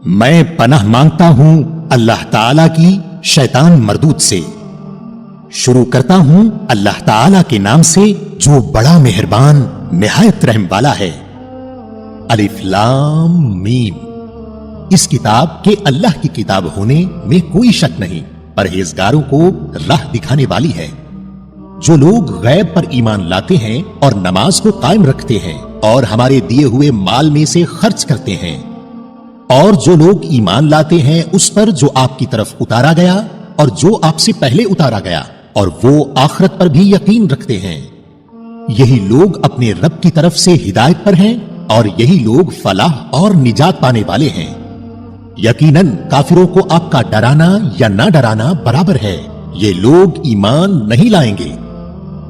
میں پناہ مانگتا ہوں اللہ تعالی کی شیطان مردود سے۔ شروع کرتا ہوں اللہ تعالی کے نام سے جو بڑا مہربان نہایت رحم والا ہے۔ الف لام میم۔ اس کتاب کے اللہ کی کتاب ہونے میں کوئی شک نہیں، پرہیزگاروں کو راہ دکھانے والی ہے۔ جو لوگ غیب پر ایمان لاتے ہیں اور نماز کو قائم رکھتے ہیں اور ہمارے دیے ہوئے مال میں سے خرچ کرتے ہیں، اور جو لوگ ایمان لاتے ہیں اس پر جو آپ کی طرف اتارا گیا اور جو آپ سے پہلے اتارا گیا، اور وہ آخرت پر بھی یقین رکھتے ہیں، یہی لوگ اپنے رب کی طرف سے ہدایت پر ہیں اور یہی لوگ فلاح اور نجات پانے والے ہیں۔ یقیناً کافروں کو آپ کا ڈرانا یا نہ ڈرانا برابر ہے، یہ لوگ ایمان نہیں لائیں گے۔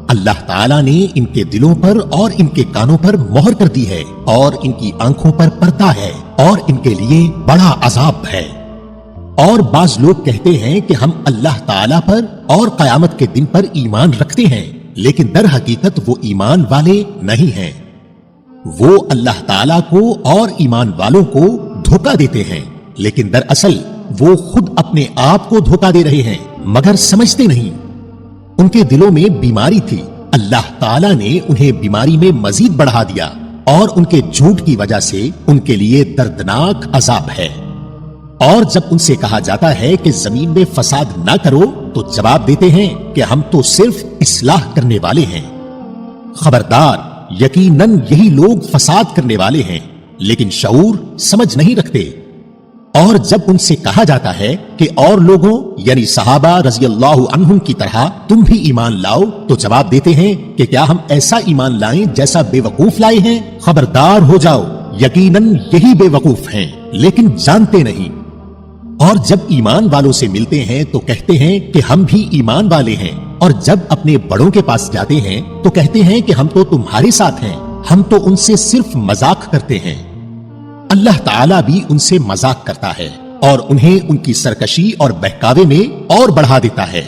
اللہ تعالیٰ نے ان کے دلوں پر اور ان کے کانوں پر مہر کر دی ہے اور ان کی آنکھوں پر پردہ ہے اور ان کے لیے بڑا عذاب ہے۔ اور بعض لوگ کہتے ہیں کہ ہم اللہ تعالیٰ پر اور قیامت کے دن پر ایمان رکھتے ہیں، لیکن در حقیقت وہ ایمان والے نہیں ہیں۔ وہ اللہ تعالیٰ کو اور ایمان والوں کو دھوکہ دیتے ہیں، لیکن دراصل وہ خود اپنے آپ کو دھوکہ دے رہے ہیں مگر سمجھتے نہیں۔ ان کے دلوں میں بیماری تھی، اللہ تعالیٰ نے انہیں بیماری میں مزید بڑھا دیا اور ان کے جھوٹ کی وجہ سے ان کے لیے دردناک عذاب ہے۔ اور جب ان سے کہا جاتا ہے کہ زمین میں فساد نہ کرو تو جواب دیتے ہیں کہ ہم تو صرف اصلاح کرنے والے ہیں۔ خبردار، یقیناً یہی لوگ فساد کرنے والے ہیں لیکن شعور سمجھ نہیں رکھتے۔ اور جب ان سے کہا جاتا ہے کہ اور لوگوں یعنی صحابہ رضی اللہ عنہم کی طرح تم بھی ایمان لاؤ تو جواب دیتے ہیں کہ کیا ہم ایسا ایمان لائیں جیسا بے وقوف لائے ہیں؟ خبردار ہو جاؤ، یقیناً یہی بے وقوف ہیں لیکن جانتے نہیں۔ اور جب ایمان والوں سے ملتے ہیں تو کہتے ہیں کہ ہم بھی ایمان والے ہیں، اور جب اپنے بڑوں کے پاس جاتے ہیں تو کہتے ہیں کہ ہم تو تمہارے ساتھ ہیں، ہم تو ان سے صرف مذاق کرتے ہیں۔ اللہ تعالیٰ بھی ان سے مذاق کرتا ہے اور انہیں ان کی سرکشی اور بہکاوے میں اور بڑھا دیتا ہے۔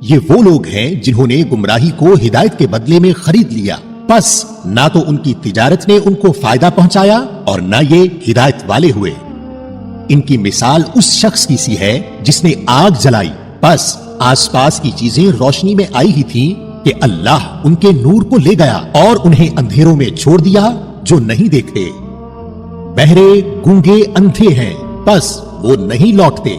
یہ وہ لوگ ہیں جنہوں نے گمراہی کو ہدایت کے بدلے میں خرید لیا، پس نہ تو ان کی تجارت نے ان کو فائدہ پہنچایا اور نہ یہ ہدایت والے ہوئے۔ ان کی مثال اس شخص کی سی ہے جس نے آگ جلائی، پس آس پاس کی چیزیں روشنی میں آئی ہی تھیں کہ اللہ ان کے نور کو لے گیا اور انہیں اندھیروں میں چھوڑ دیا جو نہیں دیکھتے۔ بہرے گونگے اندھے ہیں پس وہ نہیں لوٹتے۔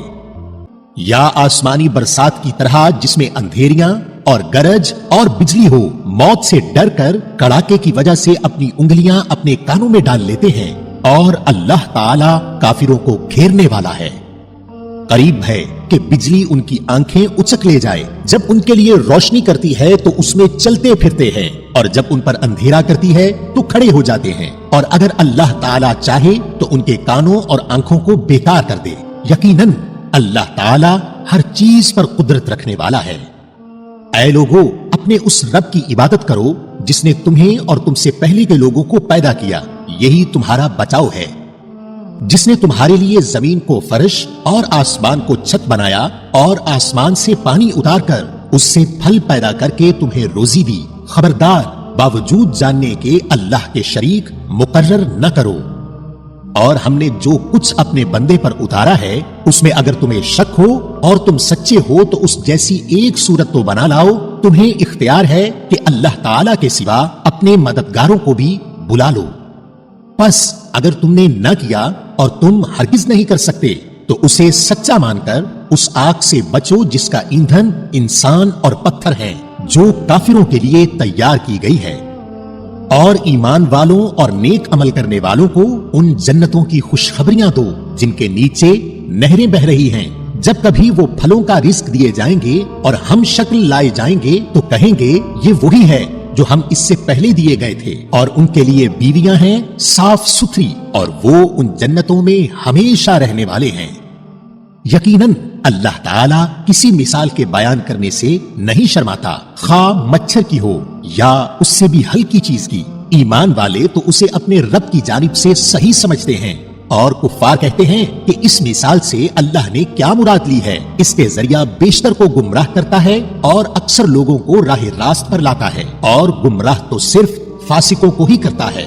یا آسمانی برسات کی طرح جس میں اندھیریاں اور گرج اور بجلی ہو، موت سے ڈر کر کڑاکے کی وجہ سے اپنی انگلیاں اپنے کانوں میں ڈال لیتے ہیں، اور اللہ تعالی کافروں کو گھیرنے والا ہے۔ قریب ہے کہ بجلی ان کی آنکھیں اچک لے جائے، جب ان کے لیے روشنی کرتی ہے تو اس میں چلتے پھرتے ہیں، اور جب ان پر اندھیرا کرتی ہے تو کھڑے ہو جاتے ہیں، اور اگر اللہ تعالیٰ چاہے تو ان کے کانوں اور آنکھوں کو بیکار کر دے۔ یقیناً اللہ تعالیٰ ہر چیز پر قدرت رکھنے والا ہے۔ اے لوگو، اپنے اس رب کی عبادت کرو جس نے تمہیں اور تم سے پہلے کے لوگوں کو پیدا کیا، یہی تمہارا بچاؤ ہے۔ جس نے تمہارے لیے زمین کو فرش اور آسمان کو چھت بنایا اور آسمان سے پانی اتار کر اس سے پھل پیدا کر کے تمہیں روزی دی۔ خبردار، باوجود جاننے کے اللہ کے شریک مقرر نہ کرو۔ اور ہم نے جو کچھ اپنے بندے پر اتارا ہے اس میں اگر تمہیں شک ہو اور تم سچے ہو تو اس جیسی ایک صورت تو بنا لاؤ۔ تمہیں اختیار ہے کہ اللہ تعالیٰ کے سوا اپنے مددگاروں کو بھی بلا لو۔ پس اگر تم نے نہ کیا اور تم ہرگز نہیں کر سکتے تو اسے سچا مان کر اس آگ سے بچو جس کا ایندھن انسان اور پتھر ہے، جو کافروں کے لیے تیار کی گئی ہے۔ اور ایمان والوں اور نیک عمل کرنے والوں کو ان جنتوں کی خوشخبریاں دو جن کے نیچے نہریں بہ رہی ہیں۔ جب کبھی وہ پھلوں کا رزق دیے جائیں گے اور ہم شکل لائے جائیں گے تو کہیں گے یہ وہی ہے جو ہم اس سے پہلے دیے گئے تھے، اور ان کے لیے بیویاں ہیں صاف ستھری، اور وہ ان جنتوں میں ہمیشہ رہنے والے ہیں۔ یقیناً اللہ تعالیٰ کسی مثال کے بیان کرنے سے نہیں شرماتا، خواہ مچھر کی ہو یا اس سے بھی ہلکی چیز کی۔ ایمان والے تو اسے اپنے رب کی جانب سے صحیح سمجھتے ہیں، اور کفار کہتے ہیں کہ اس مثال سے اللہ نے کیا مراد لی ہے، اس کے ذریعہ بیشتر کو گمراہ کرتا ہے اور اکثر لوگوں کو راہ راست پر لاتا ہے، اور گمراہ تو صرف فاسقوں کو ہی کرتا ہے۔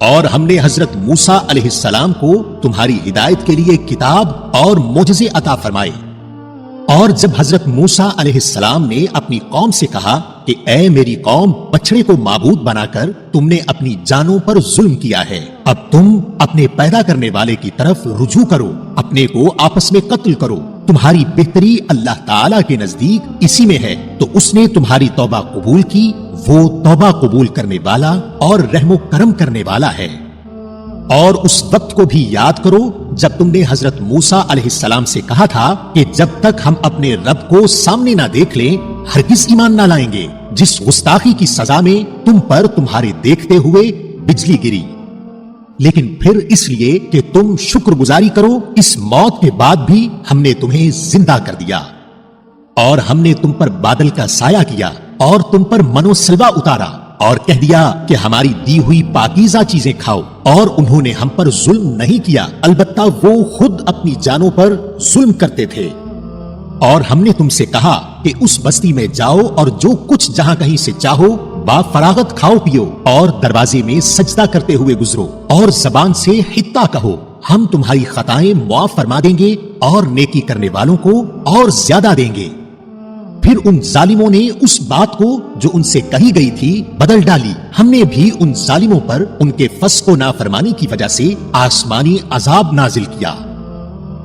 اور ہم نے حضرت موسیٰ علیہ السلام کو تمہاری ہدایت کے لیے کتاب اور معجزے عطا فرمائے۔ اور جب حضرت موسیٰ علیہ السلام نے اپنی قوم سے کہا کہ اے میری قوم، بچڑے کو معبود بنا کر تم نے اپنی جانوں پر ظلم کیا ہے، اب تم اپنے پیدا کرنے والے کی طرف رجوع کرو، اپنے کو آپس میں قتل کرو، تمہاری بہتری اللہ تعالیٰ کے نزدیک اسی میں ہے، تو اس نے تمہاری توبہ قبول کی، وہ توبہ قبول کرنے والا اور رحم و کرم کرنے والا ہے۔ اور اس وقت کو بھی یاد کرو جب تم نے حضرت موسیٰ علیہ السلام سے کہا تھا کہ جب تک ہم اپنے رب کو سامنے نہ دیکھ لیں ہرگز ایمان نہ لائیں گے، جس گستاخی کی سزا میں تم پر تمہارے دیکھتے ہوئے بجلی گری، لیکن پھر اس لیے کہ تم شکر گزاری کرو اس موت کے بعد بھی ہم نے تمہیں زندہ کر دیا، اور ہم نے تم پر بادل کا سایہ کیا اور تم پر منو سلوا اتارا اور کہہ دیا کہ ہماری دی ہوئی پاکیزہ چیزیں کھاؤ، اور انہوں نے ہم پر ظلم نہیں کیا، البتہ وہ خود اپنی جانوں پر ظلم کرتے تھے۔ اور ہم نے تم سے کہا کہ اس بستی میں جاؤ اور جو کچھ جہاں کہیں سے چاہو با فراغت کھاؤ پیو، اور دروازے میں سجدہ کرتے ہوئے گزرو، اور زبان سے حتہ کہو، ہم تمہاری خطائیں معاف فرما دیں گے اور نیکی کرنے والوں کو اور زیادہ دیں گے۔ پھر ان ظالموں نے اس بات کو جو ان سے کہی گئی تھی بدل ڈالی، ہم نے بھی ان ظالموں پر ان کے فسق و نافرمانی کی وجہ سے آسمانی عذاب نازل کیا۔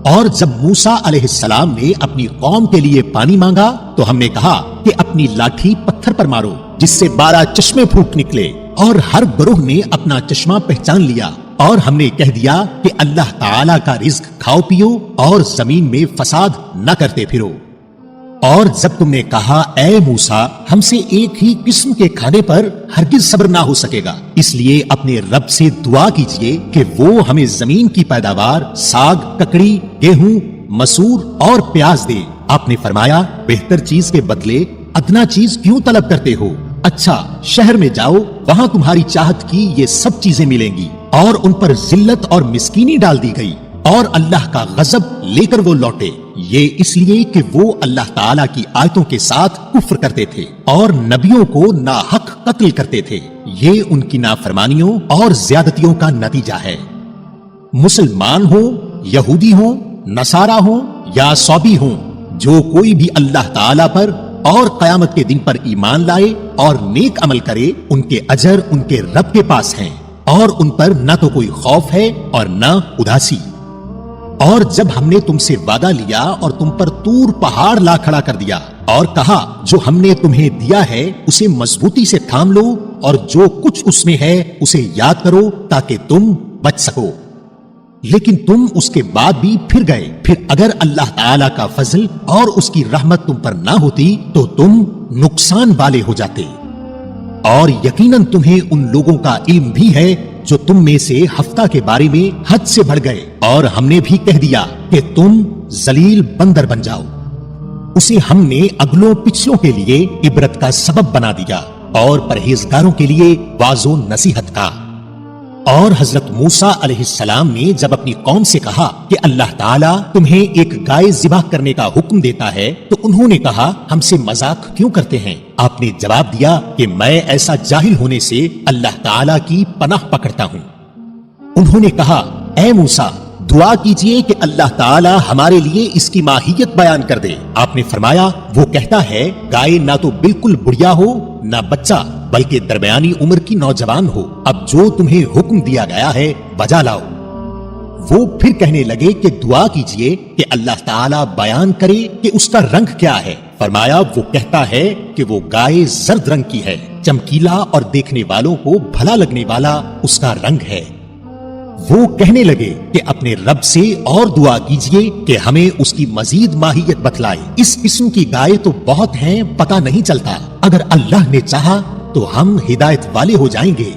اور جب موسیٰ علیہ السلام نے اپنی قوم کے لیے پانی مانگا تو ہم نے کہا کہ اپنی لاٹھی پتھر پر مارو جس سے 12 چشمے پھوٹ نکلے، اور ہر گروہ نے اپنا چشمہ پہچان لیا، اور ہم نے کہہ دیا کہ اللہ تعالیٰ کا رزق کھاؤ پیو اور زمین میں فساد نہ کرتے پھرو۔ اور جب تم نے کہا اے موسیٰ، ہم سے ایک ہی قسم کے کھانے پر ہرگز صبر نہ ہو سکے گا، اس لیے اپنے رب سے دعا کیجئے کہ وہ ہمیں زمین کی پیداوار، ساگ، ککڑی، گیہوں، مسور اور پیاز دے۔ آپ نے فرمایا بہتر چیز کے بدلے ادنا چیز کیوں طلب کرتے ہو؟ اچھا، شہر میں جاؤ، وہاں تمہاری چاہت کی یہ سب چیزیں ملیں گی۔ اور ان پر ذلت اور مسکینی ڈال دی گئی، اور اللہ کا غضب لے کر وہ لوٹے، یہ اس لیے کہ وہ اللہ تعالیٰ کی آیتوں کے ساتھ کفر کرتے تھے اور نبیوں کو ناحق قتل کرتے تھے۔ یہ ان کی نافرمانیوں اور زیادتیوں کا نتیجہ ہے۔ مسلمان ہوں، یہودی ہوں، نصارہ ہوں یا صوبی ہوں، جو کوئی بھی اللہ تعالیٰ پر اور قیامت کے دن پر ایمان لائے اور نیک عمل کرے، ان کے اجر ان کے رب کے پاس ہیں، اور ان پر نہ تو کوئی خوف ہے اور نہ اداسی۔ اور جب ہم نے تم سے وعدہ لیا اور تم پر طور پہاڑ لا کھڑا کر دیا اور کہا جو ہم نے تمہیں دیا ہے اسے مضبوطی سے تھام لو، اور جو کچھ اس میں ہے اسے یاد کرو تاکہ تم بچ سکو، لیکن تم اس کے بعد بھی پھر گئے، پھر اگر اللہ تعالیٰ کا فضل اور اس کی رحمت تم پر نہ ہوتی تو تم نقصان والے ہو جاتے۔ اور یقیناً تمہیں ان لوگوں کا علم بھی ہے جو تم میں سے ہفتہ کے بارے میں حد سے بڑھ گئے، اور ہم نے بھی کہہ دیا کہ تم ذلیل بندر بن جاؤ۔ اسے ہم نے اگلوں پچھلوں کے لیے عبرت کا سبب بنا دیا اور پرہیزگاروں کے لیے واعظ و نصیحت کا۔ اور حضرت موسیٰ علیہ السلام نے جب اپنی قوم سے کہا کہ اللہ تعالیٰ تمہیں ایک گائے ذبح کرنے کا حکم دیتا ہے تو انہوں نے کہا ہم سے مذاق کیوں کرتے ہیں؟ آپ نے جواب دیا کہ میں ایسا جاہل ہونے سے اللہ تعالیٰ کی پناہ پکڑتا ہوں۔ انہوں نے کہا اے موسیٰ، دعا کیجئے کہ اللہ تعالیٰ ہمارے لیے اس کی ماہیت بیان کر دے۔ آپ نے فرمایا وہ کہتا ہے گائے نہ تو بالکل بڑھیا ہو نہ بچہ، بلکہ درمیانی عمر کی نوجوان ہو، اب جو تمہیں حکم دیا گیا ہے بجا لاؤ۔ وہ پھر کہنے لگے کہ دعا کیجئے کہ اللہ تعالیٰ بیان کرے کہ اس کا رنگ کیا ہے۔ فرمایا وہ کہتا ہے کہ وہ گائے زرد رنگ کی ہے، چمکیلا اور دیکھنے والوں کو بھلا لگنے والا اس کا رنگ ہے۔ وہ کہنے لگے کہ اپنے رب سے اور دعا کیجئے کہ ہمیں اس کی مزید ماہیت بتلائے، اس قسم کی گائے تو بہت ہیں، پتہ نہیں چلتا، اگر اللہ نے چاہا تو ہم ہدایت والے ہو جائیں گے۔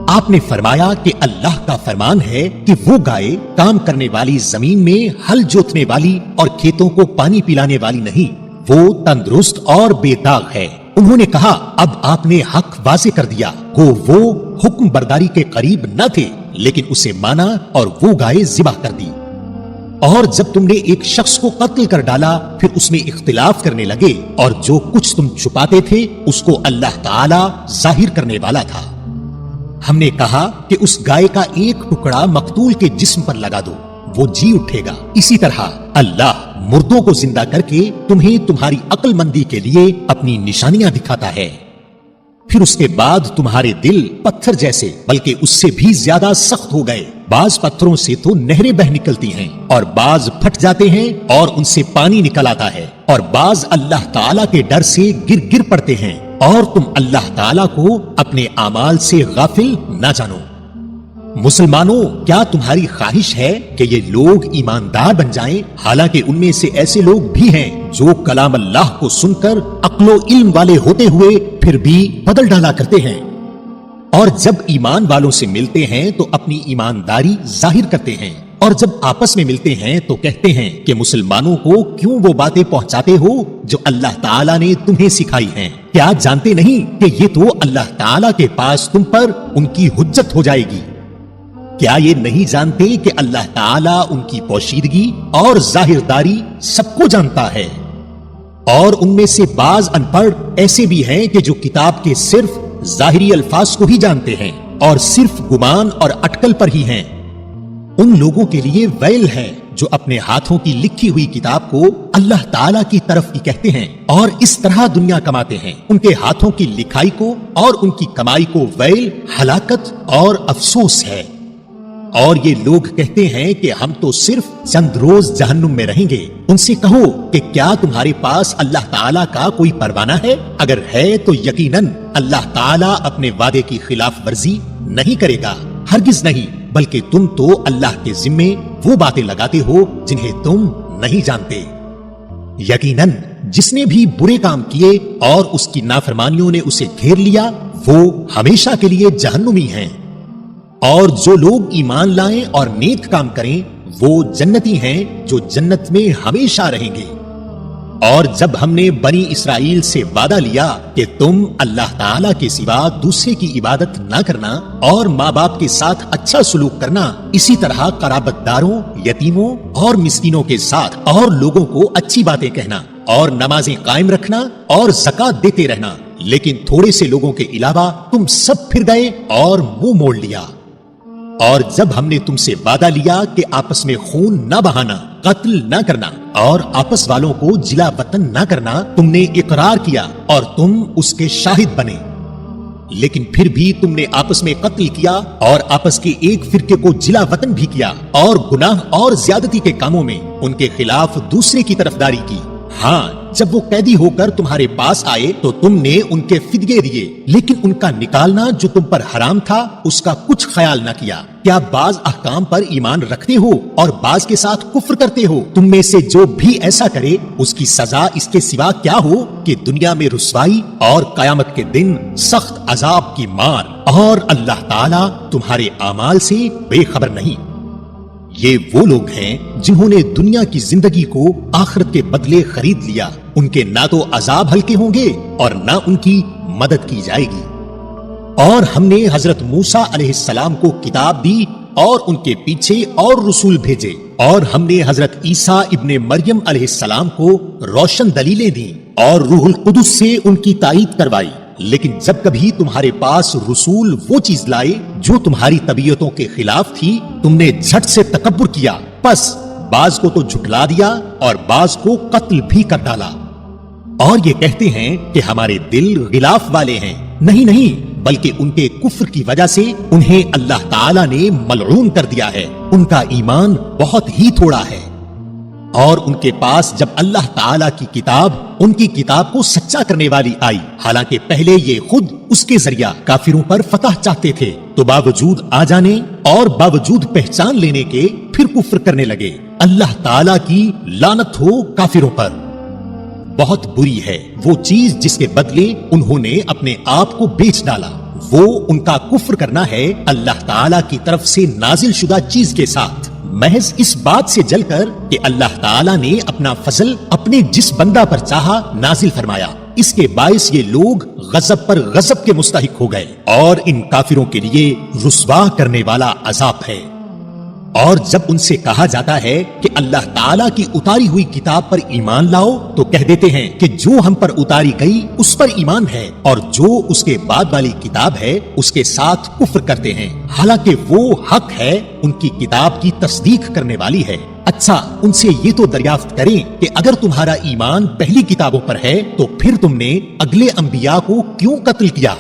آپ نے فرمایا کہ اللہ کا فرمان ہے کہ وہ گائے کام کرنے والی زمین میں ہل جوتنے والی اور کھیتوں کو پانی پلانے والی نہیں، وہ تندرست اور بے داغ ہے۔ انہوں نے کہا اب آپ نے حق واضح کر دیا، وہ حکم برداری کے قریب نہ تھے لیکن اسے مانا اور وہ گائے ذبح کر دی۔ اور جب تم نے ایک شخص کو قتل کر ڈالا پھر اس میں اختلاف کرنے لگے، اور جو کچھ تم چھپاتے تھے اس کو اللہ تعالی ظاہر کرنے والا تھا۔ ہم نے کہا کہ اس گائے کا ایک ٹکڑا مقتول کے جسم پر لگا دو، وہ جی اٹھے گا۔ اسی طرح اللہ مردوں کو زندہ کر کے تمہیں تمہاری عقل مندی کے لیے اپنی نشانیاں دکھاتا ہے۔ پھر اس کے بعد تمہارے دل پتھر جیسے بلکہ اس سے بھی زیادہ سخت ہو گئے۔ بعض پتھروں سے تو نہریں بہ نکلتی ہیں اور بعض پھٹ جاتے ہیں اور ان سے پانی نکل آتا ہے، اور بعض اللہ تعالیٰ کے ڈر سے گر پڑتے ہیں، اور تم اللہ تعالیٰ کو اپنے اعمال سے غافل نہ جانو۔ مسلمانوں، کیا تمہاری خواہش ہے کہ یہ لوگ ایماندار بن جائیں؟ حالانکہ ان میں سے ایسے لوگ بھی ہیں جو کلام اللہ کو سن کر عقل و علم والے ہوتے ہوئے پھر بھی بدل ڈالا کرتے ہیں، اور جب ایمان والوں سے ملتے ہیں تو اپنی ایمانداری ظاہر کرتے ہیں، اور جب آپس میں ملتے ہیں تو کہتے ہیں کہ مسلمانوں کو کیوں وہ باتیں پہنچاتے ہو جو اللہ تعالیٰ نے تمہیں سکھائی ہیں؟ کیا جانتے نہیں کہ یہ تو اللہ تعالیٰ کے پاس تم پر ان کی حجت ہو جائے گی؟ کیا یہ نہیں جانتے کہ اللہ تعالیٰ ان کی پوشیدگی اور ظاہرداری سب کو جانتا ہے؟ اور ان میں سے بعض ان پڑھ ایسے بھی ہیں کہ جو کتاب کے صرف ظاہری الفاظ کو ہی جانتے ہیں اور صرف گمان اور اٹکل پر ہی ہیں۔ ان لوگوں کے لیے ویل ہے جو اپنے ہاتھوں کی لکھی ہوئی کتاب کو اللہ تعالیٰ کی طرف کی کہتے ہیں اور اس طرح دنیا کماتے ہیں۔ ان کے ہاتھوں کی لکھائی کو اور ان کی کمائی کو ویل، ہلاکت اور افسوس ہے۔ اور یہ لوگ کہتے ہیں کہ ہم تو صرف چند روز جہنم میں رہیں گے۔ ان سے کہو کہ کیا تمہارے پاس اللہ تعالیٰ کا کوئی پروانہ ہے؟ اگر ہے تو یقیناً اللہ تعالیٰ اپنے وعدے کی خلاف ورزی نہیں کرے گا، ہرگز نہیں، بلکہ تم تو اللہ کے ذمے وہ باتیں لگاتے ہو جنہیں تم نہیں جانتے۔ یقیناً جس نے بھی برے کام کیے اور اس کی نافرمانیوں نے اسے گھیر لیا، وہ ہمیشہ کے لیے جہنمی ہیں، اور جو لوگ ایمان لائیں اور نیک کام کریں وہ جنتی ہیں جو جنت میں ہمیشہ رہیں گے۔ اور جب ہم نے بنی اسرائیل سے وعدہ لیا کہ تم اللہ تعالیٰ کے سوا دوسرے کی عبادت نہ کرنا اور ماں باپ کے ساتھ اچھا سلوک کرنا، اسی طرح قرابت داروں، یتیموں اور مسکینوں کے ساتھ اور لوگوں کو اچھی باتیں کہنا اور نمازیں قائم رکھنا اور زکوٰۃ دیتے رہنا، لیکن تھوڑے سے لوگوں کے علاوہ تم سب پھر گئے اور منہ موڑ لیا۔ اور جب ہم نے تم سے وعدہ لیا کہ آپس میں خون نہ بہانا، قتل نہ کرنا اور آپس والوں کو جلا وطن نہ کرنا، تم نے اقرار کیا اور تم اس کے شاہد بنے، لیکن پھر بھی تم نے آپس میں قتل کیا اور آپس کے ایک فرقے کو جلا وطن بھی کیا، اور گناہ اور زیادتی کے کاموں میں ان کے خلاف دوسرے کی طرفداری کی۔ ہاں، جب وہ قیدی ہو کر تمہارے پاس آئے تو تم نے ان کے فدیے دیے، لیکن ان کا نکالنا جو تم پر حرام تھا اس کا کچھ خیال نہ کیا۔ کیا بعض احکام پر ایمان رکھتے ہو اور بعض کے ساتھ کفر کرتے ہو؟ تم میں سے جو بھی ایسا کرے اس کی سزا اس کے سوا کیا ہو کہ دنیا میں رسوائی اور قیامت کے دن سخت عذاب کی مار، اور اللہ تعالیٰ تمہارے اعمال سے بے خبر نہیں۔ یہ وہ لوگ ہیں جنہوں نے دنیا کی زندگی کو آخرت کے بدلے خرید لیا، ان کے نہ تو عذاب ہلکے ہوں گے اور نہ ان کی مدد کی جائے گی۔ اور ہم نے حضرت موسیٰ علیہ السلام کو کتاب دی اور ان کے پیچھے اور رسول بھیجے، اور ہم نے حضرت عیسیٰ ابن مریم علیہ السلام کو روشن دلیلیں دیں اور روح القدس سے ان کی تائید کروائی، لیکن جب کبھی تمہارے پاس رسول وہ چیز لائے جو تمہاری طبیعتوں کے خلاف تھی، تم نے جھٹ سے تکبر کیا، پس بعض کو تو جھٹلا دیا اور بعض کو قتل بھی کر ڈالا۔ اور یہ کہتے ہیں کہ ہمارے دل غلاف والے ہیں، نہیں، بلکہ ان کے کفر کی وجہ سے انہیں اللہ تعالیٰ نے ملعون کر دیا ہے، ان کا ایمان بہت ہی تھوڑا ہے۔ اور ان کے پاس جب اللہ تعالیٰ کی کتاب، ان کی کتاب کو سچا کرنے والی آئی، حالانکہ پہلے یہ خود اس کے ذریعہ کافروں پر فتح چاہتے تھے، تو باوجود آ جانے اور باوجود پہچان لینے کے پھر کفر کرنے لگے۔ اللہ تعالیٰ کی لعنت ہو کافروں پر۔ بہت بری ہے وہ چیز جس کے بدلے انہوں نے اپنے آپ کو بیچ ڈالا، وہ ان کا کفر کرنا ہے اللہ تعالیٰ کی طرف سے نازل شدہ چیز کے ساتھ، محض اس بات سے جل کر کہ اللہ تعالیٰ نے اپنا فضل اپنے جس بندہ پر چاہا نازل فرمایا۔ اس کے باعث یہ لوگ غضب پر غضب کے مستحق ہو گئے، اور ان کافروں کے لیے رسوا کرنے والا عذاب ہے۔ اور جب ان سے کہا جاتا ہے کہ اللہ تعالیٰ کی اتاری ہوئی کتاب پر ایمان لاؤ تو کہہ دیتے ہیں کہ جو ہم پر اتاری گئی اس پر ایمان ہے اور جو اس کے بعد والی کتاب ہے اس کے ساتھ کفر کرتے ہیں، حالانکہ وہ حق ہے، ان کی کتاب کی تصدیق کرنے والی ہے۔ اچھا، ان سے یہ تو دریافت کریں کہ اگر تمہارا ایمان پہلی کتابوں پر ہے تو پھر تم نے اگلے انبیاء کو کیوں قتل کیا؟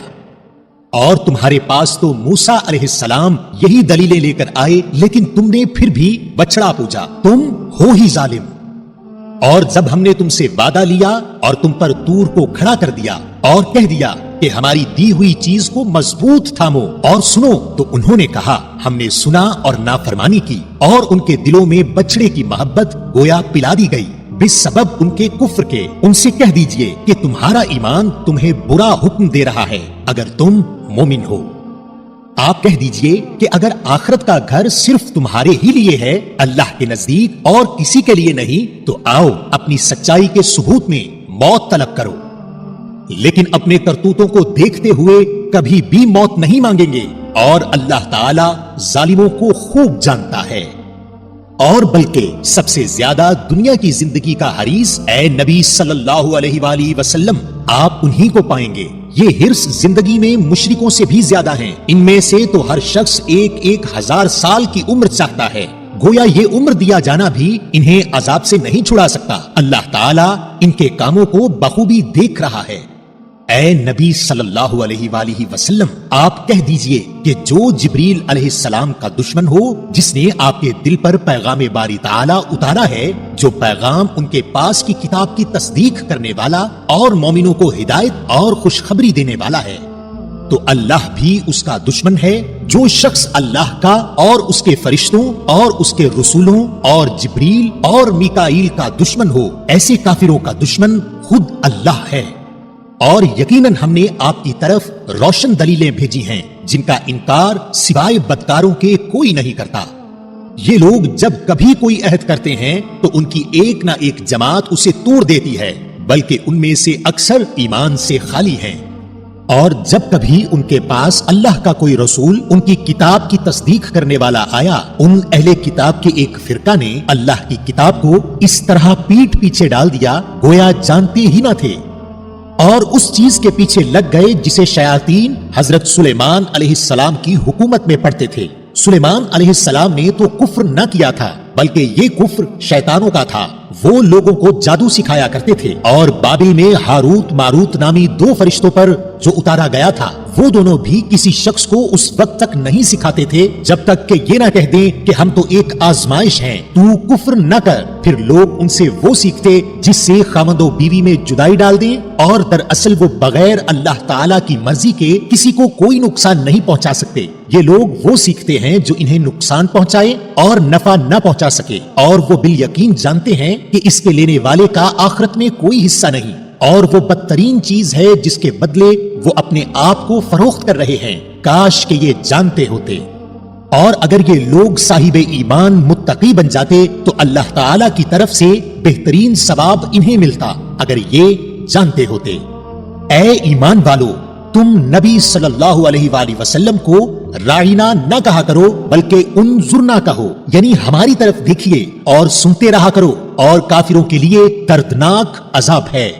اور تمہارے پاس تو موسیٰ علیہ السلام یہی دلیلیں لے کر آئے، لیکن تم نے پھر بھی بچڑا پوجا، تم ہو ہی ظالم۔ اور جب ہم نے تم سے وعدہ لیا اور تم پر طور کو کھڑا کر دیا اور کہہ دیا کہ ہماری دی ہوئی چیز کو مضبوط تھامو اور سنو، تو انہوں نے کہا ہم نے سنا اور نافرمانی کی، اور ان کے دلوں میں بچڑے کی محبت گویا پلا دی گئی بس سبب ان کے کفر کے۔ ان سے کہہ دیجئے کہ تمہارا ایمان تمہیں برا حکم دے رہا ہے اگر تم مومن ہو۔ آپ کہہ دیجئے کہ اگر آخرت کا گھر صرف تمہارے ہی لیے ہے، اللہ کے نزدیک اور کسی کے لیے نہیں، تو آؤ اپنی سچائی کے ثبوت میں موت طلب کرو، لیکن اپنے کرتوتوں کو دیکھتے ہوئے کبھی بھی موت نہیں مانگیں گے، اور اللہ تعالی ظالموں کو خوب جانتا ہے۔ اور بلکہ سب سے زیادہ دنیا کی زندگی کا حریص اے نبی صلی اللہ علیہ وآلہ وسلم، آپ انہی کو پائیں گے۔ یہ حرص زندگی میں مشرکوں سے بھی زیادہ ہیں، ان میں سے تو ہر شخص 1000 سال کی عمر چاہتا ہے، گویا یہ عمر دیا جانا بھی انہیں عذاب سے نہیں چھڑا سکتا۔ اللہ تعالیٰ ان کے کاموں کو بخوبی دیکھ رہا ہے۔ اے نبی صلی اللہ علیہ وآلہ وسلم، آپ کہہ دیجئے کہ جو جبریل علیہ السلام کا دشمن ہو، جس نے آپ کے دل پر پیغام باری تعالیٰ اتارا ہے، جو پیغام ان کے پاس کی کتاب کی تصدیق کرنے والا اور مومنوں کو ہدایت اور خوشخبری دینے والا ہے، تو اللہ بھی اس کا دشمن ہے۔ جو شخص اللہ کا اور اس کے فرشتوں اور اس کے رسولوں اور جبریل اور میکائیل کا دشمن ہو، ایسے کافروں کا دشمن خود اللہ ہے۔ اور یقیناً ہم نے آپ کی طرف روشن دلیلیں بھیجی ہیں جن کا انکار سوائے بدکاروں کے کوئی نہیں کرتا۔ یہ لوگ جب کبھی کوئی عہد کرتے ہیں تو ان کی ایک نہ ایک جماعت اسے توڑ دیتی ہے، بلکہ ان میں سے اکثر ایمان سے خالی ہیں۔ اور جب کبھی ان کے پاس اللہ کا کوئی رسول ان کی کتاب کی تصدیق کرنے والا آیا، ان اہل کتاب کے ایک فرقہ نے اللہ کی کتاب کو اس طرح پیٹھ پیچھے ڈال دیا گویا جانتے ہی نہ تھے، اور اس چیز کے پیچھے لگ گئے جسے شیاطین حضرت سلیمان علیہ السلام کی حکومت میں پڑھتے تھے۔ سلیمان علیہ السلام نے تو کفر نہ کیا تھا، بلکہ یہ کفر شیطانوں کا تھا۔ وہ لوگوں کو جادو سکھایا کرتے تھے، اور بابل میں ہاروت ماروت نامی 2 فرشتوں پر جو اتارا گیا تھا، وہ دونوں بھی کسی شخص کو اس وقت تک نہیں سکھاتے تھے جب تک کہ یہ نہ کہہ دیں کہ ہم تو ایک آزمائش ہیں، تو کفر نہ کر۔ پھر لوگ ان سے وہ سیکھتے جس سے خاوند و بیوی میں جدائی ڈال دیں، اور دراصل وہ بغیر اللہ تعالیٰ کی مرضی کے کسی کو کوئی نقصان نہیں پہنچا سکتے۔ یہ لوگ وہ سیکھتے ہیں جو انہیں نقصان پہنچائے اور نفع نہ پہنچا سکے، اور وہ بالیقین جانتے ہیں کہ اس کے لینے والے کا آخرت میں کوئی حصہ نہیں، اور وہ بدترین چیز ہے جس کے بدلے وہ اپنے آپ کو فروخت کر رہے ہیں۔ کاش کہ یہ جانتے ہوتے، اور اگر یہ لوگ صاحب ایمان متقی بن جاتے تو اللہ تعالی کی طرف سے بہترین ثواب انہیں ملتا اگر یہ جانتے ہوتے۔ اے ایمان والو، تم نبی صلی اللہ علیہ وآلہ وسلم کو راعینا نہ کہا کرو بلکہ انظرنا کہو، یعنی ہماری طرف دیکھیے اور سنتے رہا کرو، اور کافروں کے لیے دردناک عذاب ہے۔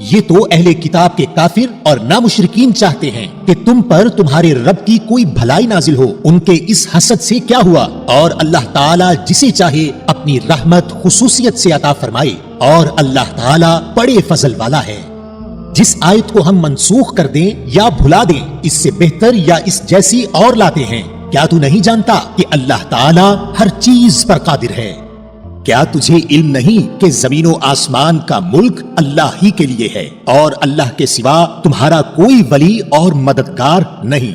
یہ تو اہل کتاب کے کافر اور نامشرکین چاہتے ہیں کہ تم پر تمہارے رب کی کوئی بھلائی نازل ہو، ان کے اس حسد سے کیا ہوا؟ اور اللہ تعالیٰ جسے چاہے اپنی رحمت خصوصیت سے عطا فرمائے، اور اللہ تعالیٰ بڑے فضل والا ہے۔ جس آیت کو ہم منسوخ کر دیں یا بھلا دیں، اس سے بہتر یا اس جیسی اور لاتے ہیں۔ کیا تو نہیں جانتا کہ اللہ تعالیٰ ہر چیز پر قادر ہے؟ کیا تجھے علم نہیں کہ زمین و آسمان کا ملک اللہ ہی کے لیے ہے، اور اللہ کے سوا تمہارا کوئی ولی اور مددگار نہیں؟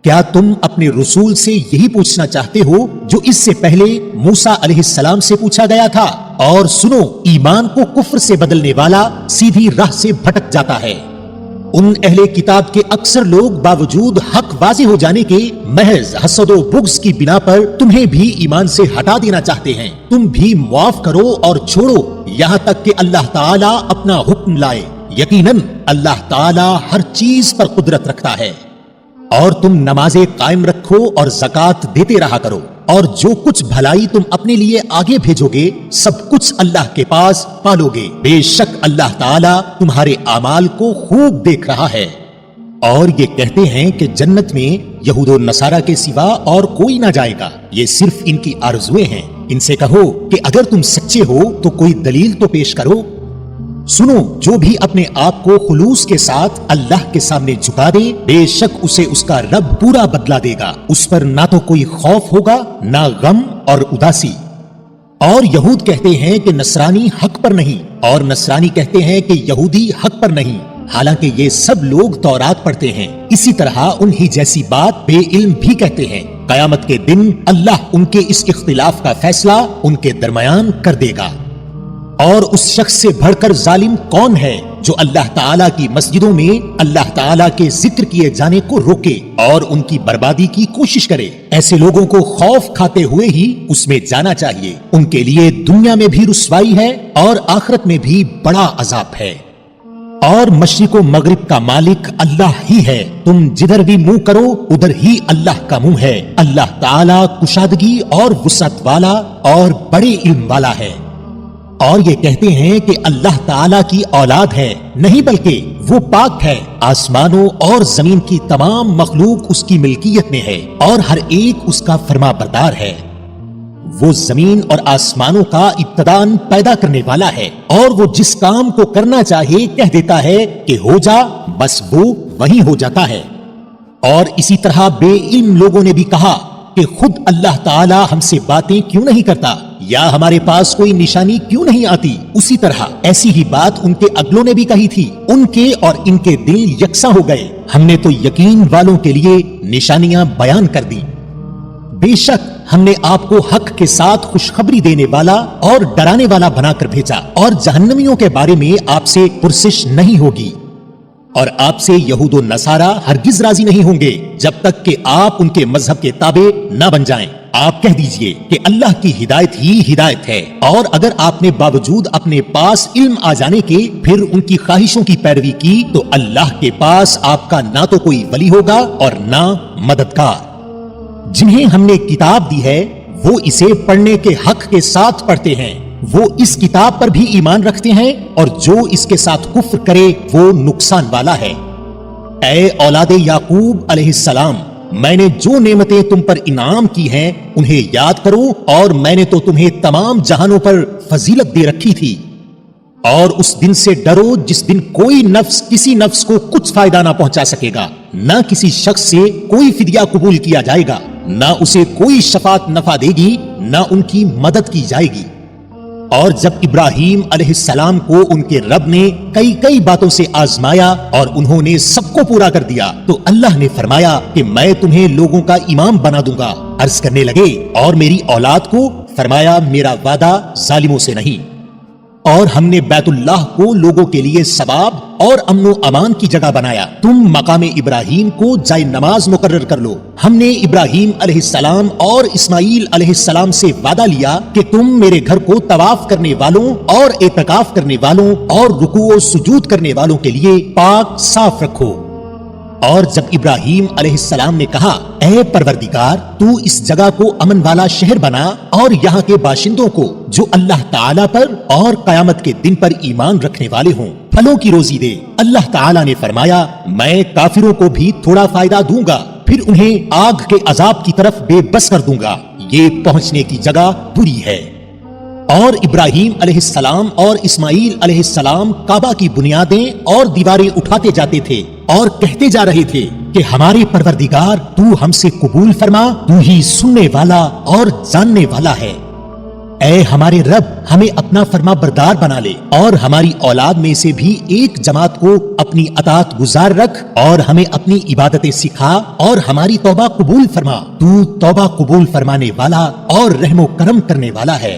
کیا تم اپنے رسول سے یہی پوچھنا چاہتے ہو جو اس سے پہلے موسیٰ علیہ السلام سے پوچھا گیا تھا؟ اور سنو، ایمان کو کفر سے بدلنے والا سیدھی راہ سے بھٹک جاتا ہے۔ ان اہل کتاب کے اکثر لوگ باوجود حق واضح ہو جانے کے محض حسد و بغض کی بنا پر تمہیں بھی ایمان سے ہٹا دینا چاہتے ہیں۔ تم بھی معاف کرو اور چھوڑو یہاں تک کہ اللہ تعالیٰ اپنا حکم لائے۔ یقیناً اللہ تعالیٰ ہر چیز پر قدرت رکھتا ہے۔ اور تم نمازیں قائم رکھو اور زکات دیتے رہا کرو، اور جو کچھ بھلائی تم اپنے لیے آگے بھیجو گے سب کچھ اللہ کے پاس پالو گے، بے شک اللہ تعالیٰ تمہارے اعمال کو خوب دیکھ رہا ہے۔ اور یہ کہتے ہیں کہ جنت میں یہود و نصارہ کے سوا اور کوئی نہ جائے گا، یہ صرف ان کی آرزویں ہیں۔ ان سے کہو کہ اگر تم سچے ہو تو کوئی دلیل تو پیش کرو۔ سنو، جو بھی اپنے آپ کو خلوص کے ساتھ اللہ کے سامنے جھکا دے، بے شک اسے اس کا رب پورا بدلہ دے گا، اس پر نہ تو کوئی خوف ہوگا نہ غم اور اداسی۔ اور یہود کہتے ہیں کہ نصرانی حق پر نہیں، اور نصرانی کہتے ہیں کہ یہودی حق پر نہیں، حالانکہ یہ سب لوگ تورات پڑھتے ہیں۔ اسی طرح انہی جیسی بات بے علم بھی کہتے ہیں۔ قیامت کے دن اللہ ان کے اس اختلاف کا فیصلہ ان کے درمیان کر دے گا۔ اور اس شخص سے بڑھ کر ظالم کون ہے جو اللہ تعالیٰ کی مسجدوں میں اللہ تعالیٰ کے ذکر کیے جانے کو روکے اور ان کی بربادی کی کوشش کرے؟ ایسے لوگوں کو خوف کھاتے ہوئے ہی اس میں جانا چاہیے، ان کے لیے دنیا میں بھی رسوائی ہے اور آخرت میں بھی بڑا عذاب ہے۔ اور مشرق و مغرب کا مالک اللہ ہی ہے، تم جدھر بھی منہ کرو ادھر ہی اللہ کا منہ ہے۔ اللہ تعالیٰ کشادگی اور وسعت والا اور بڑے علم والا ہے۔ اور یہ کہتے ہیں کہ اللہ تعالیٰ کی اولاد ہے، نہیں بلکہ وہ پاک ہے، آسمانوں اور زمین کی تمام مخلوق اس کی ملکیت میں ہے اور ہر ایک اس کا فرما بردار ہے۔ وہ زمین اور آسمانوں کا ابتداً پیدا کرنے والا ہے، اور وہ جس کام کو کرنا چاہے کہہ دیتا ہے کہ ہو جا، بس وہ وہی ہو جاتا ہے۔ اور اسی طرح بے علم لوگوں نے بھی کہا کہ خود اللہ تعالی ہم سے باتیں کیوں نہیں کرتا، یا ہمارے پاس کوئی نشانی کیوں نہیں آتی۔ اسی طرح ایسی ہی بات ان کے اگلوں نے بھی کہی تھی، ان کے اور ان کے دل یکساں ہو گئے۔ ہم نے تو یقین والوں کے لیے نشانیاں بیان کر دی۔ بے شک ہم نے آپ کو حق کے ساتھ خوشخبری دینے والا اور ڈرانے والا بنا کر بھیجا، اور جہنمیوں کے بارے میں آپ سے پرسش نہیں ہوگی، اور آپ سے یہود و نصارہ ہرگز راضی نہیں ہوں گے جب تک کہ آپ ان کے مذہب کے تابع نہ بن جائیں۔ آپ کہہ دیجئے کہ اللہ کی ہدایت ہی ہدایت ہے، اور اگر آپ نے باوجود اپنے پاس علم آ جانے کے پھر ان کی خواہشوں کی پیروی کی تو اللہ کے پاس آپ کا نہ تو کوئی ولی ہوگا اور نہ مددگار۔ جنہیں ہم نے کتاب دی ہے وہ اسے پڑھنے کے حق کے ساتھ پڑھتے ہیں، وہ اس کتاب پر بھی ایمان رکھتے ہیں، اور جو اس کے ساتھ کفر کرے وہ نقصان والا ہے۔ اے اولاد یعقوب علیہ السلام، میں نے جو نعمتیں تم پر انعام کی ہیں انہیں یاد کرو، اور میں نے تو تمہیں تمام جہانوں پر فضیلت دے رکھی تھی۔ اور اس دن سے ڈرو جس دن کوئی نفس کسی نفس کو کچھ فائدہ نہ پہنچا سکے گا، نہ کسی شخص سے کوئی فدیہ قبول کیا جائے گا، نہ اسے کوئی شفاعت نفع دے گی، نہ ان کی مدد کی جائے گی۔ اور جب ابراہیم علیہ السلام کو ان کے رب نے کئی باتوں سے آزمایا اور انہوں نے سب کو پورا کر دیا تو اللہ نے فرمایا کہ میں تمہیں لوگوں کا امام بنا دوں گا۔ عرض کرنے لگے اور میری اولاد کو؟ فرمایا میرا وعدہ ظالموں سے نہیں۔ اور ہم نے بیت اللہ کو لوگوں کے لیے ثواب اور امن و امان کی جگہ بنایا، تم مقام ابراہیم کو جائے نماز مقرر کر لو۔ ہم نے ابراہیم علیہ السلام اور اسماعیل علیہ السلام سے وعدہ لیا کہ تم میرے گھر کو طواف کرنے والوں اور اعتکاف کرنے والوں اور رکوع و سجود کرنے والوں کے لیے پاک صاف رکھو۔ اور جب ابراہیم علیہ السلام نے کہا اے پروردگار تو اس جگہ کو امن والا شہر بنا اور یہاں کے باشندوں کو جو اللہ تعالیٰ پر اور قیامت کے دن پر ایمان رکھنے والے ہوں پھلوں کی روزی دے، اللہ تعالیٰ نے فرمایا میں کافروں کو بھی تھوڑا فائدہ دوں گا، پھر انہیں آگ کے عذاب کی طرف بے بس کر دوں گا، یہ پہنچنے کی جگہ بری ہے۔ اور ابراہیم علیہ السلام اور اسماعیل علیہ السلام کعبہ کی بنیادیں اور دیواریں اٹھاتے جاتے تھے اور کہتے جا رہے تھے کہ ہمارے پروردگار تو ہم سے قبول فرما، تو ہی سننے والا اور جاننے والا ہے۔ اے ہمارے رب ہمیں اپنا فرما بردار بنا لے اور ہماری اولاد میں سے بھی ایک جماعت کو اپنی اطاعت گزار رکھ اور ہمیں اپنی عبادتیں سکھا اور ہماری توبہ قبول فرما، تو توبہ قبول فرمانے والا اور رحم و کرم کرنے والا ہے۔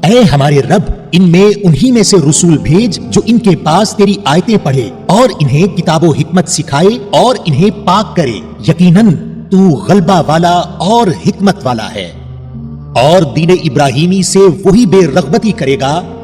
اے ہمارے رب ان میں انہی میں سے رسول بھیج جو ان کے پاس تیری آیتیں پڑھے اور انہیں کتاب و حکمت سکھائے اور انہیں پاک کرے، یقیناً تو غلبہ والا اور حکمت والا ہے۔ اور دین ابراہیمی سے وہی بے رغبتی کرے گا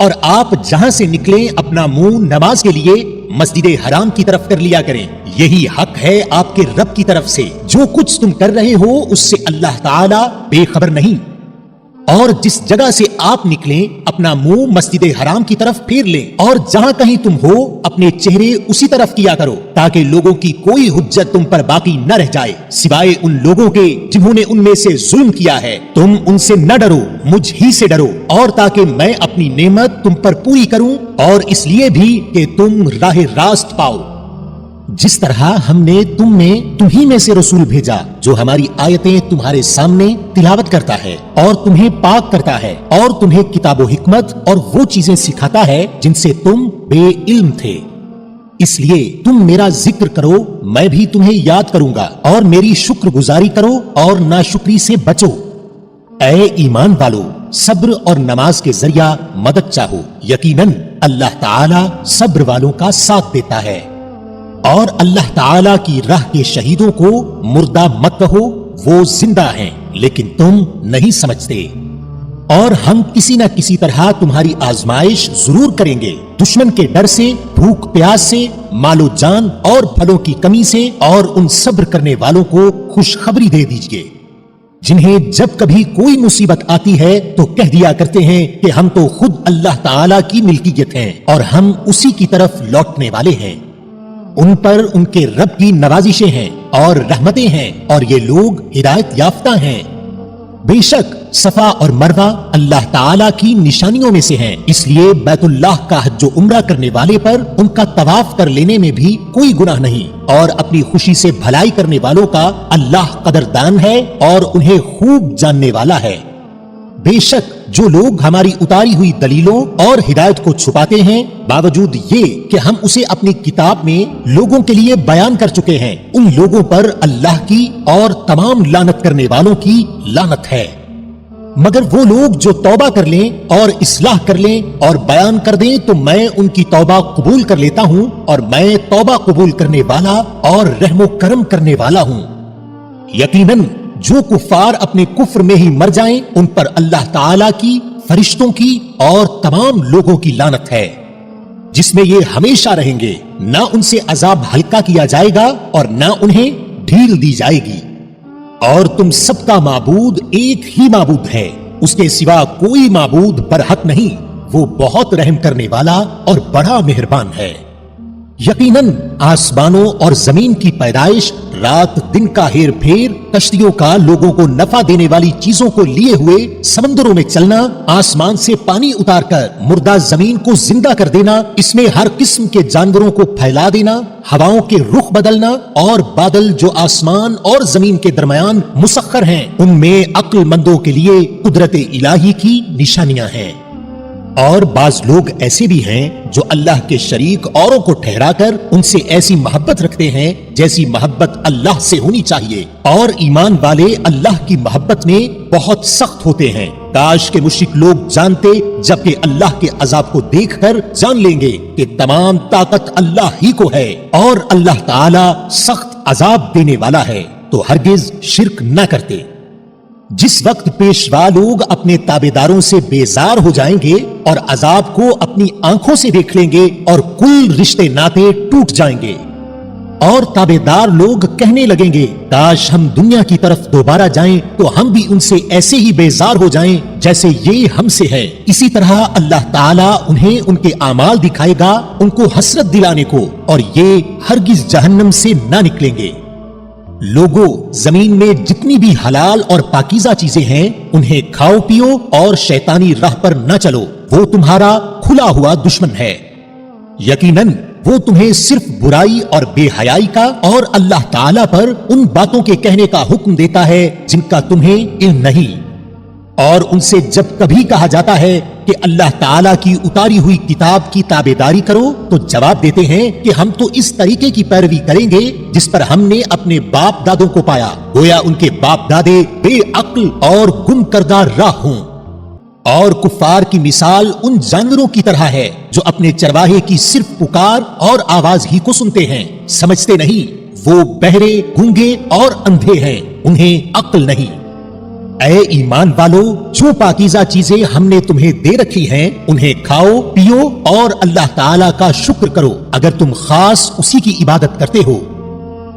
اور آپ جہاں سے نکلیں اپنا منہ نماز کے لیے مسجد حرام کی طرف کر لیا کریں، یہی حق ہے آپ کے رب کی طرف سے۔ جو کچھ تم کر رہے ہو اس سے اللہ تعالی بے خبر نہیں۔ اور جس جگہ سے آپ نکلیں اپنا منہ مسجد حرام کی طرف پھیر لیں، اور جہاں کہیں تم ہو اپنے چہرے اسی طرف کیا کرو، تاکہ لوگوں کی کوئی حجت تم پر باقی نہ رہ جائے سوائے ان لوگوں کے جنہوں نے ان میں سے ظلم کیا ہے۔ تم ان سے نہ ڈرو، مجھ ہی سے ڈرو، اور تاکہ میں اپنی نعمت تم پر پوری کروں، اور اس لیے بھی کہ تم راہ راست پاؤ۔ جس طرح ہم نے تمہیں میں سے رسول بھیجا جو ہماری آیتیں تمہارے سامنے تلاوت کرتا ہے اور تمہیں پاک کرتا ہے اور تمہیں کتاب و حکمت اور وہ چیزیں سکھاتا ہے جن سے تم بے علم تھے، اس لیے تم میرا ذکر کرو، میں بھی تمہیں یاد کروں گا، اور میری شکر گزاری کرو اور ناشکری سے بچو۔ اے ایمان والو، صبر اور نماز کے ذریعہ مدد چاہو، یقیناً اللہ تعالی صبر والوں کا ساتھ دیتا ہے۔ اور اللہ تعالی کی راہ کے شہیدوں کو مردہ مت کہو، وہ زندہ ہیں لیکن تم نہیں سمجھتے۔ اور ہم کسی نہ کسی طرح تمہاری آزمائش ضرور کریں گے، دشمن کے ڈر سے، بھوک پیاس سے، مال و جان اور پھلوں کی کمی سے، اور ان صبر کرنے والوں کو خوشخبری دے دیجئے جنہیں جب کبھی کوئی مصیبت آتی ہے تو کہہ دیا کرتے ہیں کہ ہم تو خود اللہ تعالی کی ملکیت ہیں اور ہم اسی کی طرف لوٹنے والے ہیں۔ ان پر ان کے رب کی نوازشیں ہیں اور رحمتیں ہیں، اور یہ لوگ ہدایت یافتہ ہیں۔ بے شک صفا اور مروہ اللہ تعالی کی نشانیوں میں سے ہیں، اس لیے بیت اللہ کا حج و عمرہ کرنے والے پر ان کا طواف کر لینے میں بھی کوئی گناہ نہیں، اور اپنی خوشی سے بھلائی کرنے والوں کا اللہ قدردان ہے اور انہیں خوب جاننے والا ہے۔ بے شک جو لوگ ہماری اتاری ہوئی دلیلوں اور ہدایت کو چھپاتے ہیں، باوجود یہ کہ ہم اسے اپنی کتاب میں لوگوں کے لیے بیان کر چکے ہیں، ان لوگوں پر اللہ کی اور تمام لعنت کرنے والوں کی لعنت ہے۔ مگر وہ لوگ جو توبہ کر لیں اور اصلاح کر لیں اور بیان کر دیں تو میں ان کی توبہ قبول کر لیتا ہوں، اور میں توبہ قبول کرنے والا اور رحم و کرم کرنے والا ہوں۔ یقیناً جو کفار اپنے کفر میں ہی مر جائیں ان پر اللہ تعالی کی، فرشتوں کی اور تمام لوگوں کی لعنت ہے، جس میں یہ ہمیشہ رہیں گے، نہ ان سے عذاب ہلکا کیا جائے گا اور نہ انہیں ڈھیل دی جائے گی۔ اور تم سب کا معبود ایک ہی معبود ہے، اس کے سوا کوئی معبود برحق نہیں، وہ بہت رحم کرنے والا اور بڑا مہربان ہے۔ یقیناً آسمانوں اور زمین کی پیدائش، رات دن کا ہیر پھیر، کشتیوں کا لوگوں کو نفع دینے والی چیزوں کو لیے ہوئے سمندروں میں چلنا، آسمان سے پانی اتار کر مردہ زمین کو زندہ کر دینا، اس میں ہر قسم کے جانوروں کو پھیلا دینا، ہواؤں کے رخ بدلنا، اور بادل جو آسمان اور زمین کے درمیان مسخر ہیں، ان میں عقل مندوں کے لیے قدرت الہی کی نشانیاں ہیں۔ اور بعض لوگ ایسے بھی ہیں جو اللہ کے شریک اوروں کو ٹھہرا کر ان سے ایسی محبت رکھتے ہیں جیسی محبت اللہ سے ہونی چاہیے، اور ایمان والے اللہ کی محبت میں بہت سخت ہوتے ہیں۔ کاش کے مشرک لوگ جانتے، جبکہ اللہ کے عذاب کو دیکھ کر جان لیں گے کہ تمام طاقت اللہ ہی کو ہے، اور اللہ تعالی سخت عذاب دینے والا ہے، تو ہرگز شرک نہ کرتے۔ جس وقت پیشوا لوگ اپنے تابعداروں سے بیزار ہو جائیں گے اور عذاب کو اپنی آنکھوں سے دیکھ لیں گے اور کل رشتے ناطے ٹوٹ جائیں گے، اور تابعدار لوگ کہنے لگیں گے کاش ہم دنیا کی طرف دوبارہ جائیں تو ہم بھی ان سے ایسے ہی بیزار ہو جائیں جیسے یہ ہم سے ہے۔ اسی طرح اللہ تعالیٰ انہیں ان کے اعمال دکھائے گا ان کو حسرت دلانے کو، اور یہ ہرگز جہنم سے نہ نکلیں گے۔ لوگو، زمین میں جتنی بھی حلال اور پاکیزہ چیزیں ہیں انہیں کھاؤ پیو اور شیطانی راہ پر نہ چلو، وہ تمہارا کھلا ہوا دشمن ہے۔ یقیناً وہ تمہیں صرف برائی اور بے حیائی کا اور اللہ تعالی پر ان باتوں کے کہنے کا حکم دیتا ہے جن کا تمہیں علم نہیں، اور ان سے جب کبھی کہا جاتا ہے کہ اللہ تعالیٰ کی اتاری ہوئی کتاب کی تابعداری کرو تو جواب دیتے ہیں کہ ہم تو اس طریقے کی پیروی کریں گے جس پر ہم نے اپنے باپ دادوں کو پایا، گویا ان کے باپ دادے بے عقل اور گم کردہ راہ ہوں۔ اور کفار کی مثال ان جانوروں کی طرح ہے جو اپنے چرواہے کی صرف پکار اور آواز ہی کو سنتے ہیں، سمجھتے نہیں، وہ بہرے، گونگے اور اندھے ہیں، انہیں عقل نہیں۔ اے ایمان والو، جو پاکیزہ چیزیں ہم نے تمہیں دے رکھی ہیں انہیں کھاؤ پیو اور اللہ تعالیٰ کا شکر کرو اگر تم خاص اسی کی عبادت کرتے ہو۔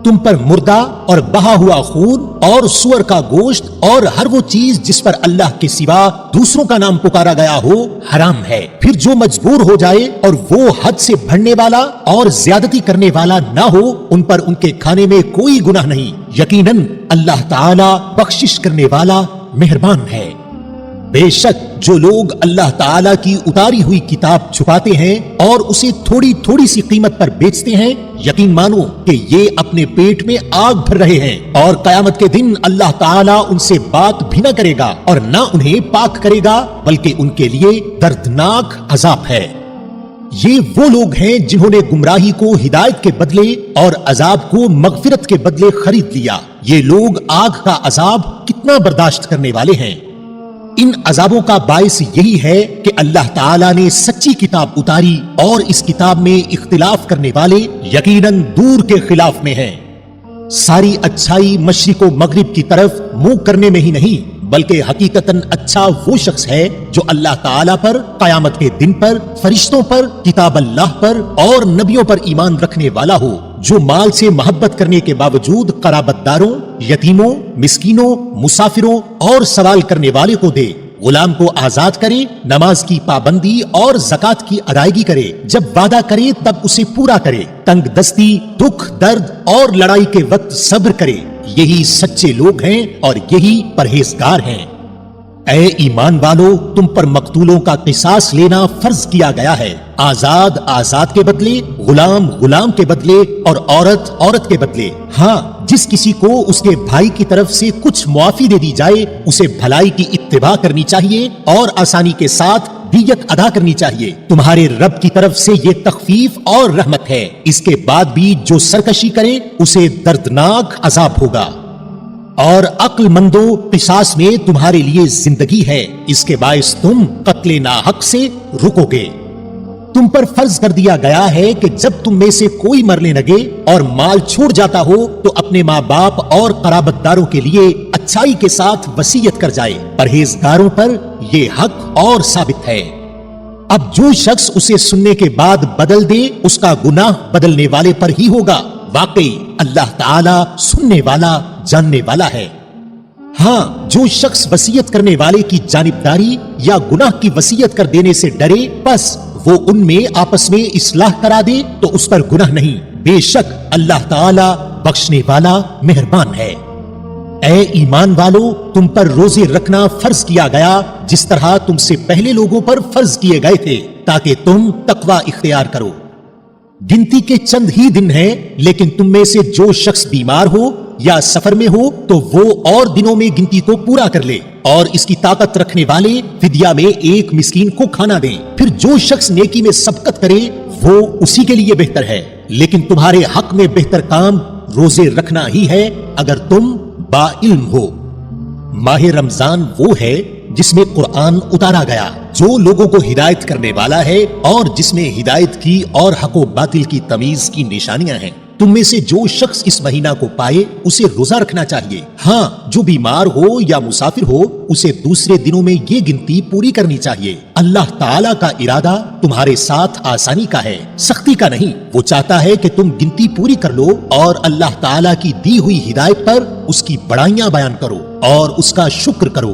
تم پر مردہ اور بہا ہوا خون اور سور کا گوشت اور ہر وہ چیز جس پر اللہ کے سوا دوسروں کا نام پکارا گیا ہو حرام ہے۔ پھر جو مجبور ہو جائے اور وہ حد سے بڑھنے والا اور زیادتی کرنے والا نہ ہو ان پر ان کے کھانے میں کوئی گناہ نہیں، یقیناً اللہ تعالی بخشش کرنے والا مہربان ہے۔ بے شک جو لوگ اللہ تعالیٰ کی اتاری ہوئی کتاب چھپاتے ہیں اور اسے تھوڑی تھوڑی سی قیمت پر بیچتے ہیں، یقین مانو کہ یہ اپنے پیٹ میں آگ بھر رہے ہیں، اور قیامت کے دن اللہ تعالیٰ ان سے بات بھی نہ کرے گا اور نہ انہیں پاک کرے گا، بلکہ ان کے لیے دردناک عذاب ہے۔ یہ وہ لوگ ہیں جنہوں نے گمراہی کو ہدایت کے بدلے اور عذاب کو مغفرت کے بدلے خرید لیا۔ یہ لوگ آگ کا عذاب کتنا برداشت کرنے والے ہیں۔ ان عذابوں کا باعث یہی ہے کہ اللہ تعالیٰ نے سچی کتاب اتاری اور اس کتاب میں اختلاف کرنے والے یقیناً دور کے خلاف میں ہیں۔ ساری اچھائی مشرق و مغرب کی طرف منہ کرنے میں ہی نہیں بلکہ حقیقتاً اچھا وہ شخص ہے جو اللہ تعالیٰ پر، قیامت کے دن پر، فرشتوں پر، کتاب اللہ پر اور نبیوں پر ایمان رکھنے والا ہو، جو مال سے محبت کرنے کے باوجود قرابت داروں، یتیموں، مسکینوں، مسافروں اور سوال کرنے والے کو دے، غلام کو آزاد کرے، نماز کی پابندی اور زکوٰۃ کی ادائیگی کرے، جب وعدہ کرے تب اسے پورا کرے، تنگ دستی، دکھ، درد اور لڑائی کے وقت صبر کرے، یہی سچے لوگ ہیں اور یہی پرہیزگار ہیں۔ اے ایمان والو، تم پر مقتولوں کا قصاص لینا فرض کیا گیا ہے، آزاد آزاد کے بدلے، غلام غلام کے بدلے اور عورت عورت کے بدلے۔ ہاں، جس کسی کو اس کے بھائی کی طرف سے کچھ معافی دے دی جائے اسے بھلائی کی اتباع کرنی چاہیے اور آسانی کے ساتھ دیت ادا کرنی چاہیے۔ تمہارے رب کی طرف سے یہ تخفیف اور رحمت ہے۔ اس کے بعد بھی جو سرکشی کرے اسے دردناک عذاب ہوگا۔ اور عقل مندو، قصاص میں تمہارے لیے زندگی ہے، اس کے باعث تم قتل ناحق سے رکو گے۔ تم پر فرض کر دیا گیا ہے کہ جب تم میں سے کوئی مرنے لگے اور مال چھوڑ جاتا ہو تو اپنے ماں باپ اور قرابت داروں کے لیے اچھائی کے ساتھ وصیت کر جائے، پرہیزگاروں پر یہ حق اور ثابت ہے۔ اب جو شخص اسے سننے کے بعد بدل دے اس کا گناہ بدلنے والے پر ہی ہوگا، واقعی اللہ تعالی سننے والا جاننے والا ہے۔ ہاں، جو شخص وصیت کرنے والے کی جانبداری یا گناہ کی وصیت کر دینے سے ڈرے بس وہ ان میں آپس میں اصلاح کرا دے تو اس پر گناہ نہیں، بے شک اللہ تعالی بخشنے والا مہربان ہے۔ اے ایمان والو، تم پر روزے رکھنا فرض کیا گیا جس طرح تم سے پہلے لوگوں پر فرض کیے گئے تھے تاکہ تم تقوی اختیار کرو۔ گنتی کے چند ہی دن ہیں، لیکن تم میں سے جو شخص بیمار ہو یا سفر میں ہو تو وہ اور دنوں میں گنتی کو پورا کر لے، اور اس کی طاقت رکھنے والے فدیہ میں ایک مسکین کو کھانا دیں۔ پھر جو شخص نیکی میں سبقت کرے وہ اسی کے لیے بہتر ہے، لیکن تمہارے حق میں بہتر کام روزے رکھنا ہی ہے اگر تم با علم ہو۔ ماہ رمضان وہ ہے جس میں قرآن اتارا گیا، جو لوگوں کو ہدایت کرنے والا ہے اور جس میں ہدایت کی اور حق و باطل کی تمیز کی نشانیاں ہیں۔ تم میں سے جو شخص اس مہینہ کو پائے اسے روزہ رکھنا چاہیے۔ ہاں، جو بیمار ہو یا مسافر ہو اسے دوسرے دنوں میں یہ گنتی پوری کرنی چاہیے۔ اللہ تعالیٰ کا ارادہ تمہارے ساتھ آسانی کا ہے، سختی کا نہیں۔ وہ چاہتا ہے کہ تم گنتی پوری کر لو اور اللہ تعالیٰ کی دی ہوئی ہدایت پر اس کی بڑائیاں بیان کرو اور اس کا شکر کرو۔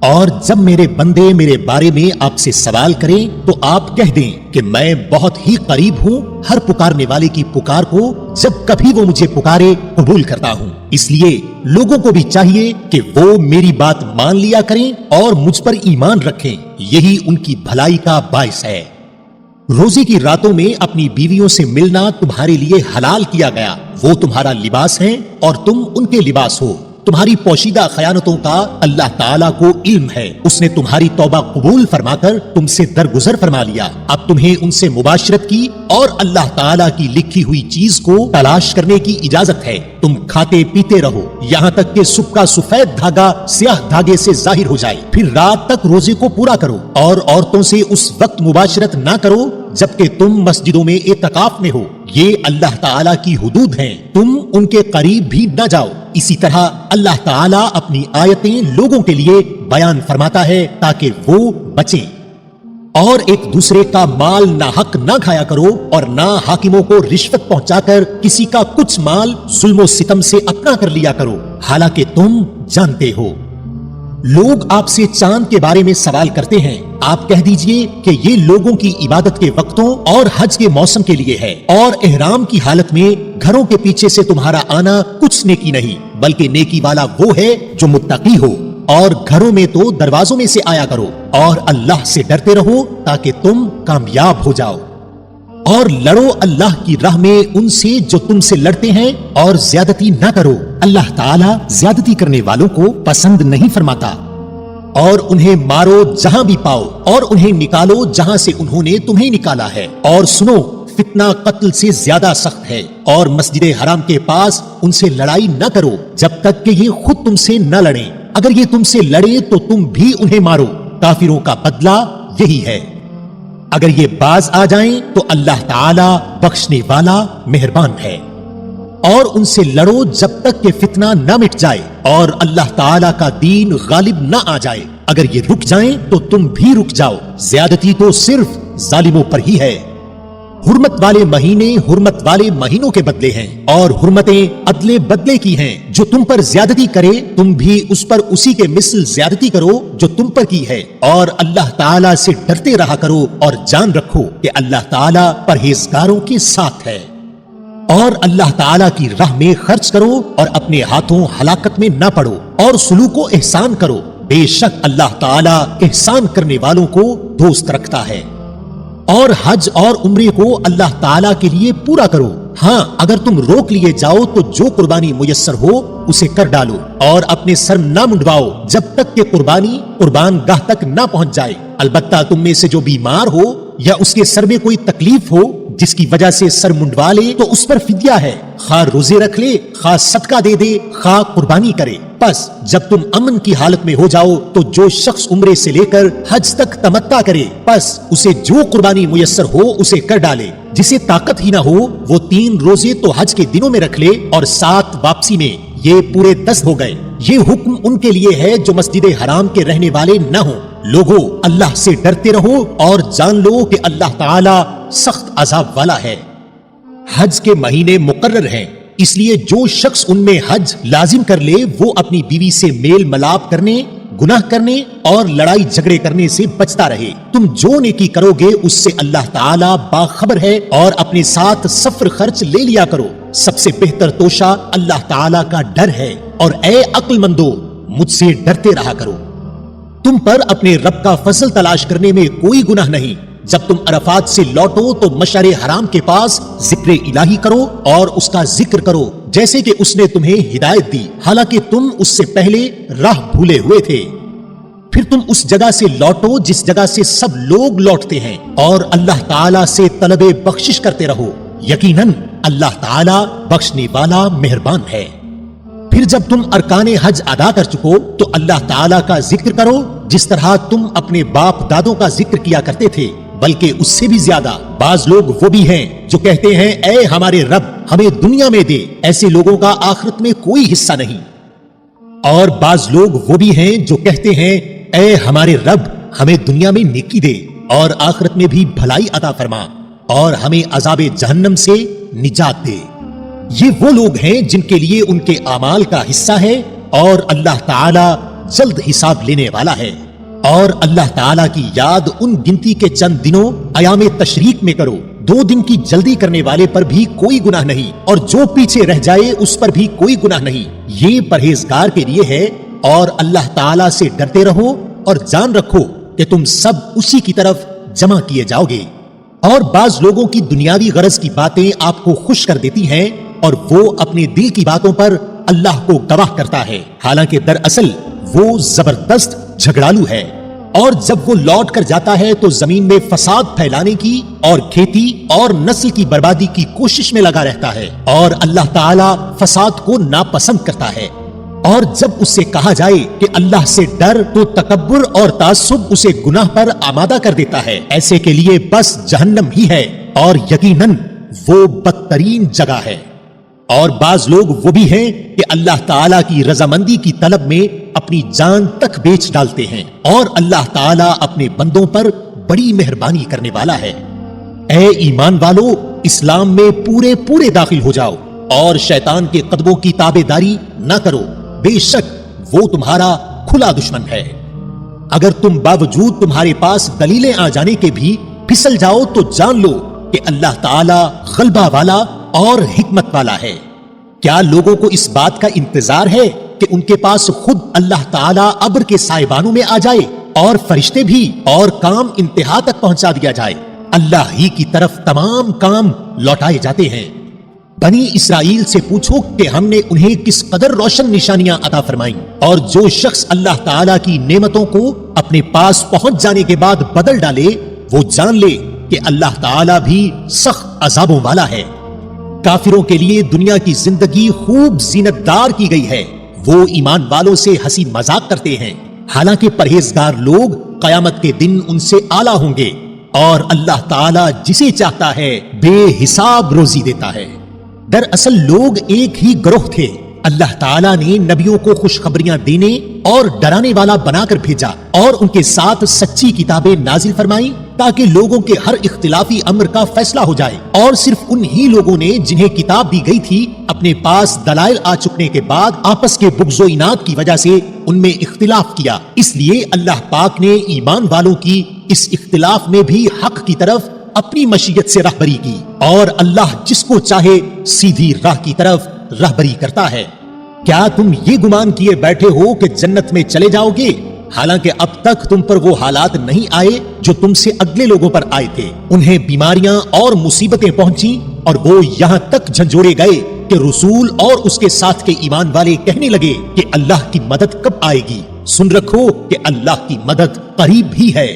اور جب میرے بندے میرے بارے میں آپ سے سوال کریں تو آپ کہہ دیں کہ میں بہت ہی قریب ہوں، ہر پکارنے والے کی پکار کو جب کبھی وہ مجھے پکارے قبول کرتا ہوں۔ اس لیے لوگوں کو بھی چاہیے کہ وہ میری بات مان لیا کریں اور مجھ پر ایمان رکھیں، یہی ان کی بھلائی کا باعث ہے۔ روزے کی راتوں میں اپنی بیویوں سے ملنا تمہارے لیے حلال کیا گیا، وہ تمہارا لباس ہے اور تم ان کے لباس ہو۔ تمہاری پوشیدہ خیانتوں کا اللہ تعالیٰ کو علم ہے، اس نے تمہاری توبہ قبول فرما کر تم سے درگزر فرما لیا۔ اب تمہیں ان سے مباشرت کی اور اللہ تعالیٰ کی لکھی ہوئی چیز کو تلاش کرنے کی اجازت ہے۔ تم کھاتے پیتے رہو یہاں تک کہ صبح کا سفید دھاگا سیاہ دھاگے سے ظاہر ہو جائے، پھر رات تک روزے کو پورا کرو اور عورتوں سے اس وقت مباشرت نہ کرو جبکہ تم مسجدوں میں اعتکاف میں ہو، یہ اللہ تعالیٰ کی حدود ہیں، تم ان کے قریب بھی نہ جاؤ۔ اسی طرح اللہ تعالیٰ اپنی آیتیں لوگوں کے لیے بیان فرماتا ہے تاکہ وہ بچیں۔ اور ایک دوسرے کا مال ناحق نہ کھایا کرو، اور نہ حاکموں کو رشوت پہنچا کر کسی کا کچھ مال ظلم و ستم سے اپنا کر لیا کرو، حالانکہ تم جانتے ہو۔ لوگ آپ سے چاند کے بارے میں سوال کرتے ہیں، آپ کہہ دیجئے کہ یہ لوگوں کی عبادت کے وقتوں اور حج کے موسم کے لیے ہے، اور احرام کی حالت میں گھروں کے پیچھے سے تمہارا آنا کچھ نیکی نہیں، بلکہ نیکی والا وہ ہے جو متقی ہو۔ اور گھروں میں تو دروازوں میں سے آیا کرو، اور اللہ سے ڈرتے رہو تاکہ تم کامیاب ہو جاؤ۔ اور لڑو اللہ کی راہ میں ان سے جو تم سے لڑتے ہیں، اور زیادتی نہ کرو، اللہ تعالیٰ زیادتی کرنے والوں کو پسند نہیں فرماتا۔ اور انہیں مارو جہاں بھی پاؤ، اور انہیں نکالو جہاں سے انہوں نے تمہیں نکالا ہے، اور سنو فتنہ قتل سے زیادہ سخت ہے۔ اور مسجد حرام کے پاس ان سے لڑائی نہ کرو جب تک کہ یہ خود تم سے نہ لڑیں، اگر یہ تم سے لڑے تو تم بھی انہیں مارو، کافروں کا بدلہ یہی ہے۔ اگر یہ باز آ جائیں تو اللہ تعالیٰ بخشنے والا مہربان ہے۔ اور ان سے لڑو جب تک کہ فتنہ نہ مٹ جائے اور اللہ تعالیٰ کا دین غالب نہ آ جائے، اگر یہ رک جائیں تو تم بھی رک جاؤ، زیادتی تو صرف ظالموں پر ہی ہے۔ حرمت والے مہینے حرمت والے مہینوں کے بدلے ہیں، اور حرمتیں عدلے بدلے کی ہیں۔ جو تم پر زیادتی کرے تم بھی اس پر اسی کے مثل زیادتی کرو جو تم پر کی ہے، اور اللہ تعالیٰ سے ڈرتے رہا کرو، اور جان رکھو کہ اللہ تعالیٰ پرہیزگاروں کے ساتھ ہے۔ اور اللہ تعالیٰ کی راہ میں خرچ کرو، اور اپنے ہاتھوں ہلاکت میں نہ پڑو، اور سلوک و احسان کرو، بے شک اللہ تعالیٰ احسان کرنے والوں کو دوست رکھتا ہے۔ اور حج اور عمرے کو اللہ تعالیٰ کے لیے پورا کرو۔ ہاں اگر تم روک لیے جاؤ تو جو قربانی میسر ہو اسے کر ڈالو، اور اپنے سر نہ منڈواؤ جب تک کہ قربانی قربان گاہ تک نہ پہنچ جائے۔ البتہ تم میں سے جو بیمار ہو یا اس کے سر میں کوئی تکلیف ہو جس کی وجہ سے سر منڈوا لے تو اس پر فدیہ ہے، خواہ روزے رکھ لے، خواہ صدقہ دے دے، خواہ قربانی کرے۔ پس جب تم امن کی حالت میں ہو جاؤ تو جو شخص عمرے سے لے کر حج تک تمتع کرے، پس اسے جو قربانی میسر ہو اسے کر ڈالے۔ جسے طاقت ہی نہ ہو وہ 3 روزے تو حج کے دنوں میں رکھ لے، اور 7 واپسی میں، یہ پورے 10 ہو گئے۔ یہ حکم ان کے لیے ہے جو مسجد حرام کے رہنے والے نہ ہوں۔ لوگو اللہ سے ڈرتے رہو، اور جان لو کہ اللہ تعالی سخت عذاب والا ہے۔ حج کے مہینے مقرر ہیں، اس لیے جو شخص ان میں حج لازم کر لے وہ اپنی بیوی سے میل ملاپ کرنے، گناہ کرنے اور لڑائی جھگڑے کرنے سے بچتا رہے۔ تم جو نیکی کرو گے اس سے اللہ تعالیٰ باخبر ہے، اور اپنے ساتھ سفر خرچ لے لیا کرو۔ سب سے بہتر توشہ اللہ تعالیٰ کا ڈر ہے، اور اے عقل مندو مجھ سے ڈرتے رہا کرو۔ تم پر اپنے رب کا فضل تلاش کرنے میں کوئی گناہ نہیں۔ جب تم عرفات سے لوٹو تو مشعر حرام کے پاس ذکر الہی کرو، اور اس کا ذکر کرو جیسے کہ اس نے تمہیں ہدایت دی، حالانکہ تم اس سے پہلے راہ بھولے ہوئے تھے۔ پھر تم اس جگہ سے لوٹو جس جگہ سے سب لوگ لوٹتے ہیں، اور اللہ تعالیٰ سے طلب بخشش کرتے رہو، یقیناً اللہ تعالیٰ بخشنے والا مہربان ہے۔ پھر جب تم ارکان حج ادا کر چکو تو اللہ تعالیٰ کا ذکر کرو جس طرح تم اپنے باپ دادوں کا ذکر کیا کرتے تھے، بلکہ اس سے بھی زیادہ۔ بعض لوگ وہ بھی ہیں جو کہتے ہیں اے ہمارے رب ہمیں دنیا میں دے، ایسے لوگوں کا آخرت میں کوئی حصہ نہیں۔ اور بعض لوگ وہ بھی ہیں جو کہتے ہیں اے ہمارے رب ہمیں دنیا میں نیکی دے، اور آخرت میں بھی بھلائی عطا فرما، اور ہمیں عذاب جہنم سے نجات دے۔ یہ وہ لوگ ہیں جن کے لیے ان کے اعمال کا حصہ ہے، اور اللہ تعالی جلد حساب لینے والا ہے۔ اور اللہ تعالیٰ کی یاد ان گنتی کے چند دنوں ایام تشریق میں کرو۔ 2 دن کی جلدی کرنے والے پر بھی کوئی گناہ نہیں، اور جو پیچھے رہ جائے اس پر بھی کوئی گناہ نہیں۔ یہ پرہیزگار کے لیے ہے، اور اللہ تعالیٰ سے ڈرتے رہو، اور جان رکھو کہ تم سب اسی کی طرف جمع کیے جاؤ گے۔ اور بعض لوگوں کی دنیاوی غرض کی باتیں آپ کو خوش کر دیتی ہیں، اور وہ اپنے دل کی باتوں پر اللہ کو گواہ کرتا ہے، حالانکہ دراصل وہ زبردست جھگڑالو ہے۔ اور جب وہ لوٹ کر جاتا ہے تو زمین میں فساد پھیلانے کی اور کھیتی اور نسل کی بربادی کی کوشش میں لگا رہتا ہے، اور اللہ تعالیٰ فساد کو ناپسند کرتا ہے۔ اور جب اس سے کہا جائے کہ اللہ سے ڈر تو تکبر اور تعصب اسے گناہ پر آمادہ کر دیتا ہے۔ ایسے کے لیے بس جہنم ہی ہے، اور یقیناً وہ بدترین جگہ ہے۔ اور بعض لوگ وہ بھی ہیں کہ اللہ تعالیٰ کی رضامندی کی طلب میں اپنی جان تک بیچ ڈالتے ہیں، اور اللہ تعالیٰ اپنے بندوں پر بڑی مہربانی کرنے والا ہے۔ اے ایمان والو، اسلام میں پورے پورے داخل ہو جاؤ اور شیطان کے قدموں کی تابع داری نہ کرو، بے شک وہ تمہارا کھلا دشمن ہے۔ اگر تم باوجود تمہارے پاس دلیلیں آ جانے کے بھی پھسل جاؤ تو جان لو کہ اللہ تعالیٰ غلبہ والا اور حکمت والا ہے۔ کیا لوگوں کو اس بات کا انتظار ہے کہ ان کے پاس خود اللہ تعالیٰ ابر کے سائبانوں میں آ جائے اور فرشتے بھی اور کام انتہا تک پہنچا دیا جائے؟ اللہ ہی کی طرف تمام کام لوٹائے جاتے ہیں۔ بنی اسرائیل سے پوچھو کہ ہم نے انہیں کس قدر روشن نشانیاں عطا فرمائیں، اور جو شخص اللہ تعالیٰ کی نعمتوں کو اپنے پاس پہنچ جانے کے بعد بدل ڈالے، وہ جان لے کہ اللہ تعالیٰ بھی سخت عذابوں والا ہے۔ کافروں کے لیے دنیا کی زندگی خوب زینت دار کی گئی ہے، وہ ایمان والوں سے ہنسی مذاق کرتے ہیں، حالانکہ پرہیزگار لوگ قیامت کے دن ان سے اعلیٰ ہوں گے، اور اللہ تعالیٰ جسے چاہتا ہے بے حساب روزی دیتا ہے۔ دراصل لوگ ایک ہی گروہ تھے۔ اللہ تعالیٰ نے نبیوں کو خوشخبریاں دینے اور ڈرانے والا بنا کر بھیجا، اور ان کے ساتھ سچی کتابیں نازل فرمائیں تاکہ لوگوں کے ہر اختلافی امر کا فیصلہ ہو جائے، اور صرف انہی لوگوں نے جنہیں کتاب دی گئی تھی اپنے پاس دلائل آ چکنے کے بعد آپس کے بغض و عناد کی وجہ سے ان میں اختلاف کیا۔ اس لیے اللہ پاک نے ایمان والوں کی اس اختلاف میں بھی حق کی طرف اپنی مشیت سے رہبری کی، اور اللہ جس کو چاہے سیدھی راہ کی طرف رہبری کرتا ہے۔ کیا تم یہ گمان کیے بیٹھے ہو کہ جنت میں چلے جاؤ گے، حالانکہ اب تک تم پر وہ حالات نہیں آئے جو تم سے اگلے لوگوں پر آئے تھے؟ انہیں بیماریاں اور مصیبتیں پہنچیں، اور وہ یہاں تک جھنجھوڑے گئے کہ رسول اور اس کے ساتھ کے ایمان والے کہنے لگے کہ اللہ کی مدد کب آئے گی؟ سن رکھو کہ اللہ کی مدد قریب ہی ہے۔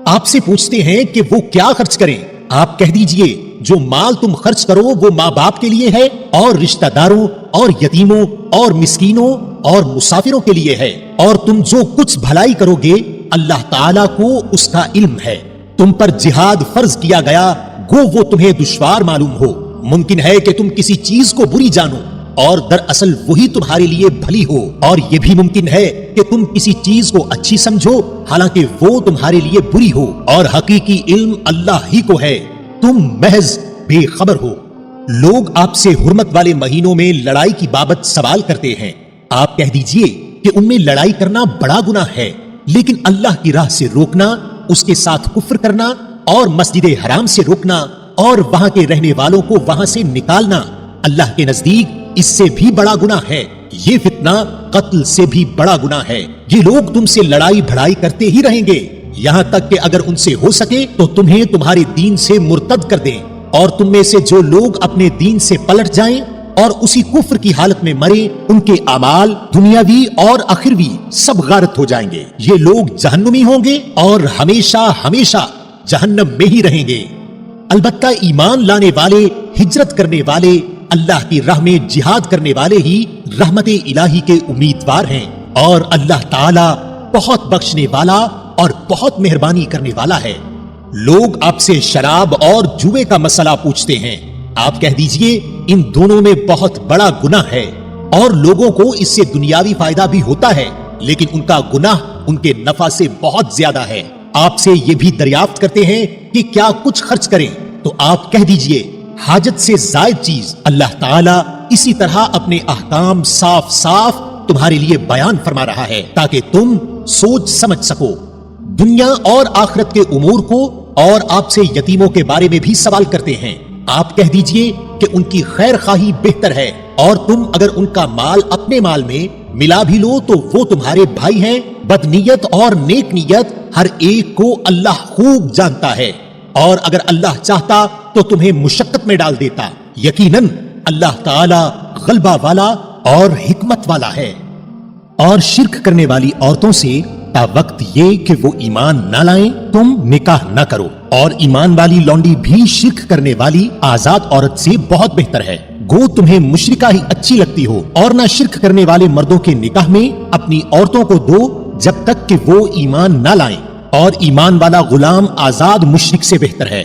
آپ سے پوچھتے ہیں کہ وہ کیا خرچ کریں؟ آپ کہہ دیجئے، جو مال تم خرچ کرو وہ ماں باپ کے لیے ہے، اور رشتہ داروں اور یتیموں اور مسکینوں اور مسافروں کے لیے ہے، اور تم جو کچھ بھلائی کرو گے اللہ تعالیٰ کو اس کا علم ہے۔ تم پر جہاد فرض کیا گیا، گو وہ تمہیں دشوار معلوم ہو۔ ممکن ہے کہ تم کسی چیز کو بری جانو اور دراصل وہی تمہارے لیے بھلی ہو، اور یہ بھی ممکن ہے کہ تم کسی چیز کو اچھی سمجھو حالانکہ وہ تمہارے لیے بری ہو، اور حقیقی علم اللہ ہی کو ہے، تم محض بے خبر ہو۔ لوگ آپ سے حرمت والے مہینوں میں لڑائی کی بابت سوال کرتے ہیں۔ آپ کہہ دیجئے کہ ان میں لڑائی کرنا بڑا گناہ ہے، لیکن اللہ کی راہ سے روکنا، اس کے ساتھ کفر کرنا اور مسجد حرام سے روکنا اور وہاں کے رہنے والوں کو وہاں سے نکالنا اللہ کے نزدیک اس سے بھی بڑا گناہ ہے۔ یہ فتنہ قتل سے بھی بڑا گناہ ہے۔ یہ لوگ تم سے لڑائی بھڑائی کرتے ہی رہیں گے، یہاں تک کہ اگر ان سے ہو سکے تو تمہیں تمہارے دین سے مرتد کر دیں، اور تم میں سے جو لوگ اپنے دین سے پلٹ جائیں اور اسی کفر کی حالت میں مریں، ان کے اعمال دنیاوی اور اخروی سب غارت ہو جائیں گے۔ یہ لوگ جہنمی ہوں گے اور ہمیشہ ہمیشہ جہنم میں ہی رہیں گے۔ البتہ ایمان لانے والے، ہجرت کرنے والے، اللہ کی راہ میں جہاد کرنے والے ہی رحمت الہی کے امیدوار ہیں، اور اللہ تعالی بہت بخشنے والا اور بہت مہربانی کرنے والا ہے۔ لوگ آپ سے شراب اور جوئے کا مسئلہ پوچھتے ہیں۔ آپ کہہ دیجئے ان دونوں میں بہت بڑا گناہ ہے، اور لوگوں کو اس سے دنیاوی فائدہ بھی ہوتا ہے، لیکن ان کا گناہ ان کے نفع سے بہت زیادہ ہے۔ آپ سے یہ بھی دریافت کرتے ہیں کہ کیا کچھ خرچ کریں، تو آپ کہہ دیجئے حاجت سے زائد چیز۔ اللہ تعالیٰ اسی طرح اپنے احکام صاف صاف تمہارے لیے بیان فرما رہا ہے تاکہ تم سوچ سمجھ سکو دنیا اور آخرت کے امور کو، اور آپ سے یتیموں کے بارے میں بھی سوال کرتے ہیں۔ آپ کہہ دیجئے کہ ان کی خیر خواہی بہتر ہے، اور تم اگر ان کا مال اپنے مال میں ملا بھی لو تو وہ تمہارے بھائی ہیں۔ بدنیت اور نیک نیت ہر ایک کو اللہ خوب جانتا ہے، اور اگر اللہ چاہتا تو تمہیں مشقت میں ڈال دیتا۔ یقیناً اللہ تعالی غلبہ والا اور حکمت والا ہے۔ اور شرک کرنے والی عورتوں سے تا وقت یہ کہ وہ ایمان نہ لائیں تم نکاح نہ کرو، اور ایمان والی لونڈی بھی شرک کرنے والی آزاد عورت سے بہت بہتر ہے، گو تمہیں مشرکہ ہی اچھی لگتی ہو۔ اور نہ شرک کرنے والے مردوں کے نکاح میں اپنی عورتوں کو دو جب تک کہ وہ ایمان نہ لائیں، اور ایمان والا غلام آزاد مشرک سے بہتر ہے۔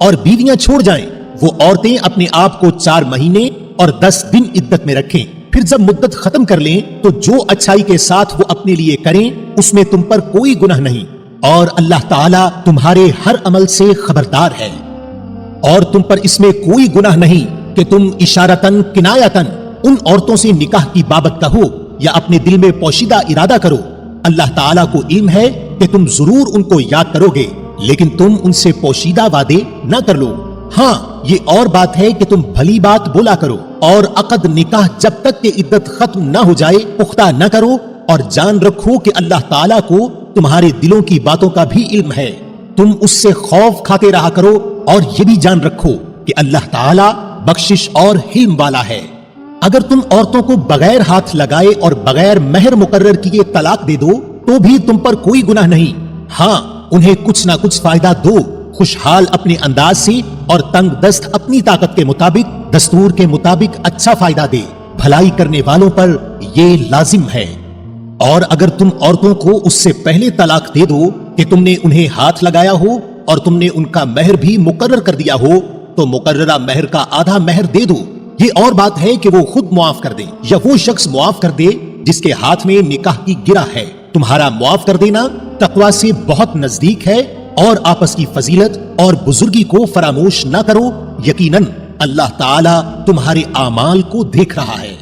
اور بیویاں چھوڑ جائیں، وہ عورتیں اپنے آپ کو 4 مہینے اور 10 دن عدت میں رکھیں، پھر جب مدت ختم کر لیں تو جو اچھائی کے ساتھ وہ اپنے لیے کریں اس میں تم پر کوئی گناہ نہیں، اور اللہ تعالیٰ تمہارے ہر عمل سے خبردار ہے۔ اور تم پر اس میں کوئی گناہ نہیں کہ تم اشارتن کنایتن ان عورتوں سے نکاح کی بابت کہو یا اپنے دل میں پوشیدہ ارادہ کرو۔ اللہ تعالیٰ کو علم ہے کہ تم ضرور ان کو یاد کرو گے، لیکن تم ان سے پوشیدہ وعدے نہ کر لو۔ ہاں یہ اور بات ہے کہ تم بھلی بات بولا کرو، اور عقد نکاح جب تک کہ عدت ختم نہ ہو جائے پختہ نہ کرو، اور جان رکھو کہ اللہ تعالیٰ کو تمہارے دلوں کی باتوں کا بھی علم ہے۔ تم اس سے خوف کھاتے رہا کرو، اور یہ بھی جان رکھو کہ اللہ تعالیٰ بخشش اور حلم والا ہے۔ اگر تم عورتوں کو بغیر ہاتھ لگائے اور بغیر مہر مقرر کیے طلاق دے دو تو بھی تم پر کوئی گناہ نہیں۔ ہاں انہیں کچھ نہ کچھ فائدہ دو، خوشحال اپنے انداز سے اور تنگ دست اپنی طاقت کے مطابق دستور کے مطابق اچھا فائدہ دے، بھلائی کرنے والوں پر یہ لازم ہے۔ اور اگر تم عورتوں کو اس سے پہلے طلاق دے دو کہ تم نے انہیں ہاتھ لگایا ہو اور تم نے ان کا مہر بھی مقرر کر دیا ہو تو مقررہ مہر کا آدھا مہر دے دو۔ یہ اور بات ہے کہ وہ خود معاف کر دے یا وہ شخص معاف کر دے جس کے ہاتھ میں نکاح کی گرہ ہے۔ تمہارا معاف کر دینا تقویٰ سے بہت نزدیک ہے، اور آپس کی فضیلت اور بزرگی کو فراموش نہ کرو، یقیناً اللہ تعالیٰ تمہارے اعمال کو دیکھ رہا ہے۔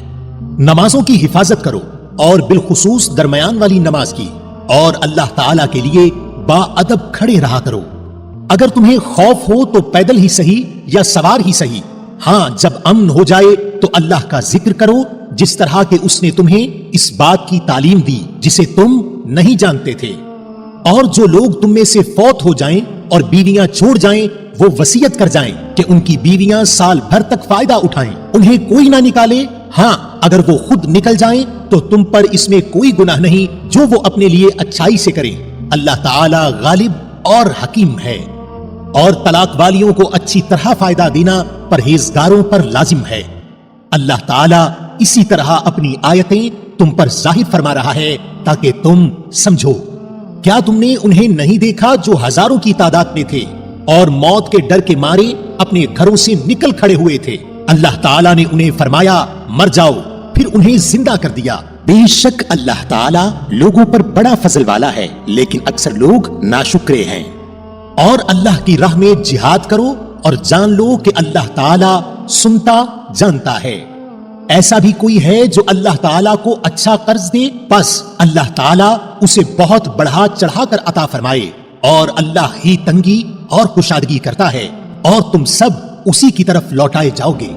نمازوں کی حفاظت کرو، اور بالخصوص درمیان والی نماز کی، اور اللہ تعالیٰ کے لیے با ادب کھڑے رہا کرو۔ اگر تمہیں خوف ہو تو پیدل ہی صحیح یا سوار ہی صحیح، ہاں جب امن ہو جائے تو اللہ کا ذکر کرو جس طرح کہ اس نے تمہیں اس بات کی تعلیم دی جسے تم نہیں جانتے تھے۔ اور جو لوگ تم میں سے فوت ہو جائیں اور بیویاں چھوڑ جائیں وہ وصیت کر جائیں کہ ان کی بیویاں سال بھر تک فائدہ اٹھائیں، انہیں کوئی نہ نکالے۔ ہاں اگر وہ خود نکل جائیں تو تم پر اس میں کوئی گناہ نہیں جو وہ اپنے لیے اچھائی سے کریں، اللہ تعالی غالب اور حکیم ہے۔ اور طلاق والیوں کو اچھی طرح فائدہ دینا پرہیزگاروں پر لازم ہے۔ اللہ تعالی اسی طرح اپنی آیتیں تم پر ظاہر فرما رہا ہے تاکہ تم سمجھو۔ کیا تم نے انہیں نہیں دیکھا جو ہزاروں کی تعداد میں تھے اور موت کے ڈر کے مارے اپنے گھروں سے نکل کھڑے ہوئے تھے؟ اللہ تعالیٰ نے انہیں فرمایا مر جاؤ، پھر انہیں زندہ کر دیا۔ بے شک اللہ تعالیٰ لوگوں پر بڑا فضل والا ہے، لیکن اکثر لوگ ناشکرے ہیں۔ اور اللہ کی راہ میں جہاد کرو اور جان لو کہ اللہ تعالیٰ سنتا جانتا ہے۔ ایسا بھی کوئی ہے جو اللہ تعالیٰ کو اچھا قرض دے بس اللہ تعالیٰ اسے بہت بڑھا چڑھا کر عطا فرمائے، اور اللہ ہی تنگی اور کشادگی کرتا ہے، اور تم سب اسی کی طرف لوٹائے جاؤ گے۔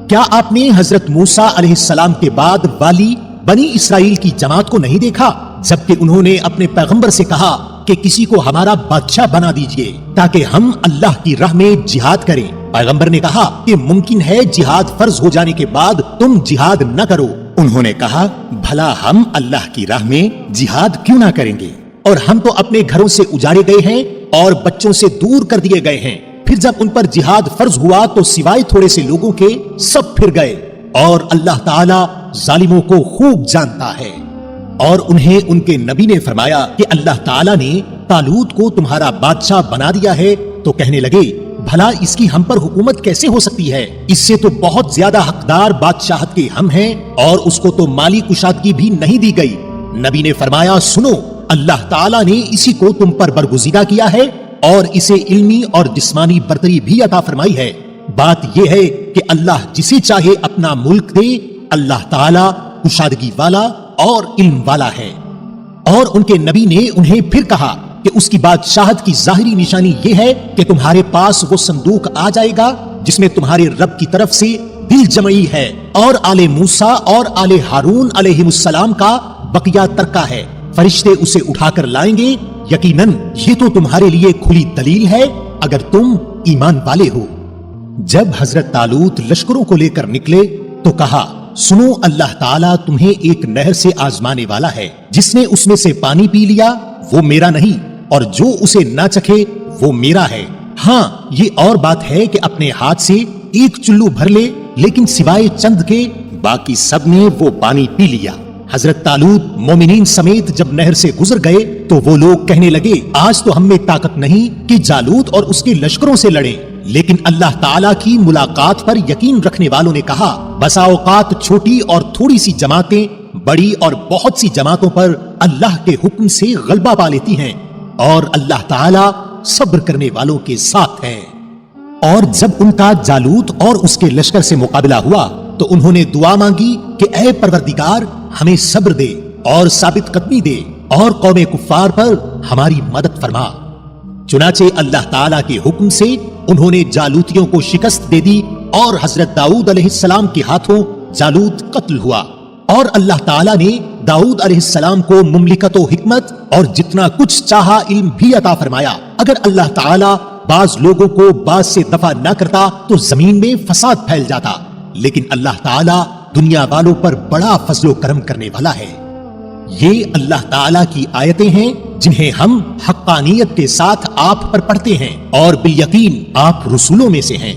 کیا آپ نے حضرت موسیٰ علیہ السلام کے بعد والی بنی اسرائیل کی جماعت کو نہیں دیکھا جبکہ انہوں نے اپنے پیغمبر سے کہا کہ کسی کو ہمارا بادشاہ بنا دیجئے تاکہ ہم اللہ کی راہ میں جہاد کریں؟ پیغمبر نے کہا کہ ممکن ہے جہاد فرض ہو جانے کے بعد تم جہاد نہ کرو۔ انہوں نے کہا بھلا ہم اللہ کی راہ میں جہاد کیوں نہ کریں گے، اور ہم تو اپنے گھروں سے اجاڑے گئے ہیں اور بچوں سے دور کر دیے گئے ہیں۔ پھر جب ان پر جہاد فرض ہوا تو سوائے تھوڑے سے لوگوں کے سب پھر گئے، اور اللہ تعالیٰ ظالموں کو خوب جانتا ہے۔ اور انہیں ان کے نبی نے فرمایا کہ اللہ تعالیٰ نے طالوت کو تمہارا بادشاہ بنا دیا ہے، تو کہنے لگے بھلا اس کی ہم پر حکومت کیسے ہو سکتی ہے؟ اس سے تو بہت زیادہ حقدار بادشاہت کے ہم ہیں، اور اس کو تو مالی کشادگی بھی نہیں دی گئی۔ نبی نے فرمایا سنو، اللہ تعالیٰ نے اسی کو تم پر برگزیدہ کیا ہے اور اسے علمی اور جسمانی برتری بھی عطا فرمائی ہے۔ بات یہ ہے کہ اللہ جسے چاہے اپنا ملک دے، اللہ تعالیٰ کشادگی والا اور علم والا ہے۔ اور ان کے نبی نے انہیں پھر کہا کہ اس کی بادشاہت کی ظاہری نشانی یہ ہے کہ تمہارے پاس وہ صندوق آ جائے گا جس میں تمہارے رب کی طرف سے دل جمعی ہے، اور آل موسیٰ اور آل ہارون علیہ السلام کا بقیہ ترکہ ہے، فرشتے اسے اٹھا کر لائیں گے۔ یقیناً یہ تو تمہارے لیے کھلی دلیل ہے اگر تم ایمان والے ہو۔ جب حضرت طالوت لشکروں کو لے کر نکلے تو کہا سنو، اللہ تعالیٰ تمہیں ایک نہر سے آزمانے والا ہے، جس نے اس میں سے پانی پی لیا وہ میرا نہیں، اور جو اسے نہ چکھے وہ میرا ہے۔ ہاں یہ اور بات ہے کہ اپنے ہاتھ سے ایک چلو بھر لے، لیکن سوائے چند کے باقی سب نے وہ پانی پی لیا۔ حضرت طالوت مومنین سمیت جب نہر سے گزر گئے تو وہ لوگ کہنے لگے آج تو ہم میں طاقت نہیں کہ جالوت اور اس کے لشکروں سے لڑیں، لیکن اللہ تعالیٰ کی ملاقات پر یقین رکھنے والوں نے کہا بسا اوقات چھوٹی اور تھوڑی سی جماعتیں بڑی اور بہت سی جماعتوں پر اللہ کے حکم سے غلبہ پا لیتی ہیں اور اللہ تعالیٰ صبر کرنے والوں کے ساتھ ہے۔ اور جب ان کا جالوت اور اس کے لشکر سے مقابلہ ہوا تو انہوں نے دعا مانگی کہ اے پروردگار ہمیں صبر دے اور ثابت قدمی دے اور قوم کفار پر ہماری مدد فرما۔ چنانچہ اللہ تعالیٰ کے حکم سے انہوں نے جالوتیوں کو شکست دے دی اور حضرت داؤد علیہ السلام کے ہاتھوں جالوت قتل ہوا۔ اور اللہ تعالیٰ نے داؤد علیہ السلام کو مملکت و حکمت اور جتنا کچھ چاہا علم بھی عطا فرمایا۔ اگر اللہ تعالیٰ بعض لوگوں کو بعض سے دفع نہ کرتا تو زمین میں فساد پھیل جاتا، لیکن اللہ تعالیٰ دنیا والوں پر بڑا فضل و کرم کرنے والا ہے۔ یہ اللہ تعالیٰ کی آیتیں ہیں جنہیں ہم حقانیت کے ساتھ آپ پر پڑھتے ہیں اور بالیقین آپ رسولوں میں سے ہیں۔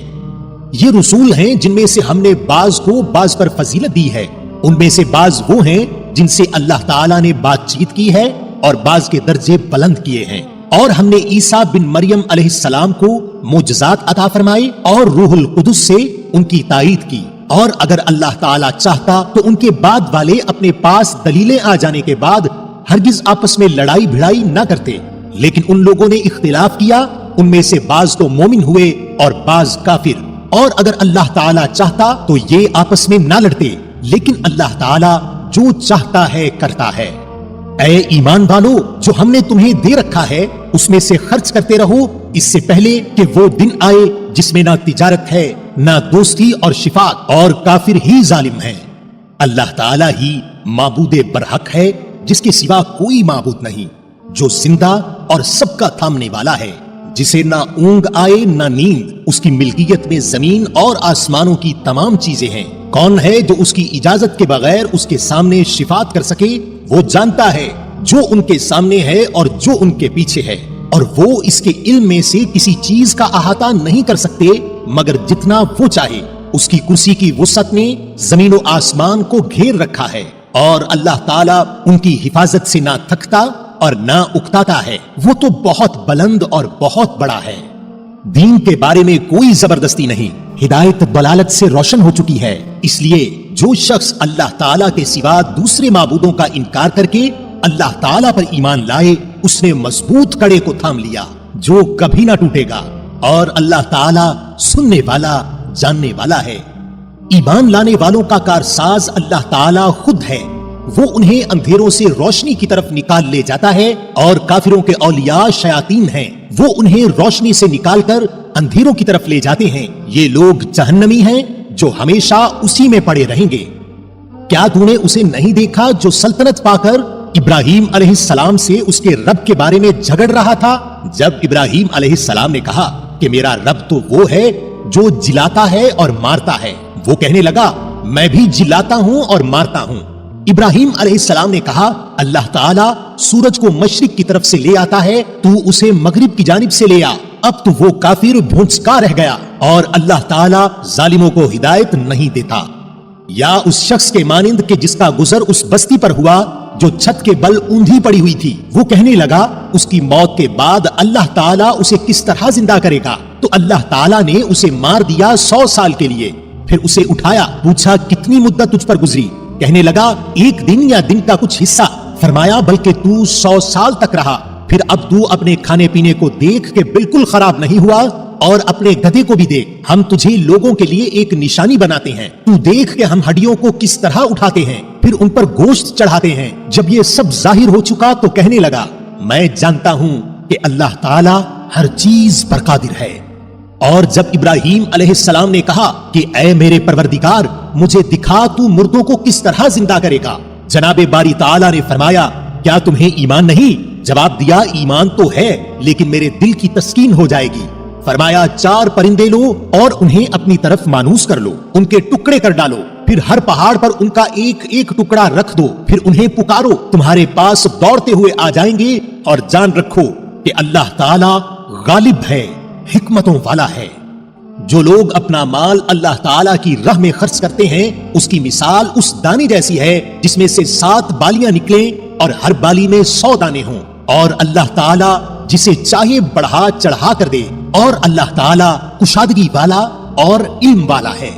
یہ رسول ہیں جن میں سے ہم نے بعض کو بعض پر فضیلت دی ہے، ان میں سے بعض وہ ہیں جن سے اللہ تعالیٰ نے بات چیت کی ہے اور بعض کے درجے بلند کیے ہیں۔ اور ہم نے عیسیٰ بن مریم علیہ السلام کو معجزات عطا فرمائے اور روح القدس سے ان کی تائید کی۔ اور اگر اللہ تعالیٰ چاہتا تو ان کے بعد والے اپنے پاس دلیلیں آ جانے کے بعد ہرگز آپس میں لڑائی بھڑائی نہ کرتے، لیکن ان لوگوں نے اختلاف کیا، ان میں سے بعض تو مومن ہوئے اور بعض کافر۔ اور اگر اللہ تعالیٰ چاہتا تو یہ آپس میں نہ لڑتے، لیکن اللہ تعالیٰ جو چاہتا ہے کرتا ہے۔ اے ایمان والو، جو ہم نے تمہیں دے رکھا ہے اس میں سے خرچ کرتے رہو، اس سے پہلے کہ وہ دن آئے جس میں نہ تجارت ہے نہ دوستی اور شفاعت، اور کافر ہی ظالم ہیں۔ اللہ تعالیٰ ہی معبود برحق ہے جس کے سوا کوئی معبود نہیں، جو زندہ اور سب کا تھامنے والا ہے، جسے نہ اونگ آئے نہ نیند، اس کی ملکیت میں زمین اور آسمانوں کی تمام چیزیں ہیں۔ کون ہے جو اس کی اجازت کے بغیر اس کے سامنے شفاعت کر سکے؟ وہ جانتا ہے جو ان کے سامنے ہے اور جو ان کے پیچھے ہے، اور وہ اس کے علم میں سے کسی چیز کا احاطہ نہیں کر سکتے مگر جتنا وہ چاہے۔ اس کی کرسی کی وسعت نے زمین و آسمان کو گھیر رکھا ہے، اور اللہ تعالیٰ ان کی حفاظت سے نہ تھکتا اور نہ اکتاتا ہے۔ وہ تو بہت بلند اور بہت بڑا ہے۔ دین کے بارے میں کوئی زبردستی نہیں، ہدایت دلالت سے روشن ہو چکی ہے۔ اس لیے جو شخص اللہ تعالیٰ کے سوا دوسرے معبودوں کا انکار کر کے اللہ تعالیٰ پر ایمان لائے، اس نے مضبوط کڑے کو تھام لیا جو کبھی نہ ٹوٹے گا، اور اللہ تعالیٰ سننے والا جاننے والا ہے۔ ایمان لانے والوں کا کارساز اللہ تعالیٰ خود ہے، وہ انہیں اندھیروں سے روشنی کی طرف نکال لے جاتا ہے، اور کافروں کے اولیاء شیاطین ہیں، وہ انہیں روشنی سے نکال کر اندھیروں کی طرف لے جاتے ہیں۔ یہ لوگ جہنمی ہیں جو ہمیشہ اسی میں پڑے رہیں گے۔ کیا تو نے اسے نہیں دیکھا جو سلطنت پا کر ابراہیم علیہ السلام سے اس کے رب کے بارے میں جھگڑ رہا تھا؟ جب ابراہیم علیہ السلام نے کہا کہ میرا رب تو وہ ہے جو جلاتا ہے اور مارتا ہے، وہ کہنے لگا میں بھی جلاتا ہوں اور مارتا ہوں۔ ابراہیم علیہ السلام نے کہا اللہ تعالیٰ سورج کو مشرق کی طرف سے لے آتا ہے، تو اسے مغرب کی جانب سے لے آ۔ اب تو وہ کافر بھونچکا رہ گیا، اور اللہ تعالیٰ ظالموں کو ہدایت نہیں دیتا۔ یا اس شخص کے مانند کہ جس کا گزر اس بستی پر ہوا جو چھت کے بل اوندھی پڑی ہوئی تھی، وہ کہنے لگا اس کی موت کے بعد اللہ تعالیٰ اسے کس طرح زندہ کرے گا؟ تو اللہ تعالیٰ نے اسے مار دیا 100 سال کے لیے، پھر اسے اٹھایا، پوچھا کتنی مدت تجھ پر گزری؟ کہنے لگا ایک دن یا دن کا کچھ حصہ۔ فرمایا بلکہ تو 100 سال تک رہا۔ پھر اب تو اپنے کھانے پینے کو دیکھ کے بالکل خراب نہیں ہوا، اور اپنے گدھے کو بھی دیکھ، ہم تجھے لوگوں کے لیے ایک نشانی بناتے ہیں، تو دیکھ کہ ہم ہڈیوں کو کس طرح اٹھاتے ہیں، پھر ان پر گوشت چڑھاتے ہیں۔ جب یہ سب ظاہر ہو چکا تو کہنے لگا میں جانتا ہوں کہ اللہ تعالیٰ ہر چیز پر قادر ہے۔ اور جب ابراہیم علیہ السلام نے کہا کہ اے میرے پروردگار مجھے دکھا تو مردوں کو کس طرح زندہ کرے گا، جناب باری تعالیٰ نے فرمایا کیا تمہیں ایمان نہیں؟ جواب دیا ایمان تو ہے لیکن میرے دل کی تسکین ہو جائے گی۔ فرمایا 4 پرندے لو اور انہیں اپنی طرف مانوس کر لو، ان کے ٹکڑے کر ڈالو، پھر ہر پہاڑ پر ان کا ایک ایک ٹکڑا رکھ دو، پھر انہیں پکارو، تمہارے پاس دوڑتے ہوئے آ جائیں گے، اور جان رکھو کہ اللہ تعالیٰ غالب ہے، حکمتوں والا ہے۔ جو لوگ اپنا مال اللہ تعالیٰ کی راہ میں خرچ کرتے ہیں اس کی مثال اس دانے جیسی ہے جس میں سے 7 بالیاں نکلیں اور ہر بالی میں 100 دانے ہوں، اور اللہ تعالی جسے چاہے بڑھا چڑھا کر دے، اور اللہ تعالی کشادگی والا اور علم والا ہے۔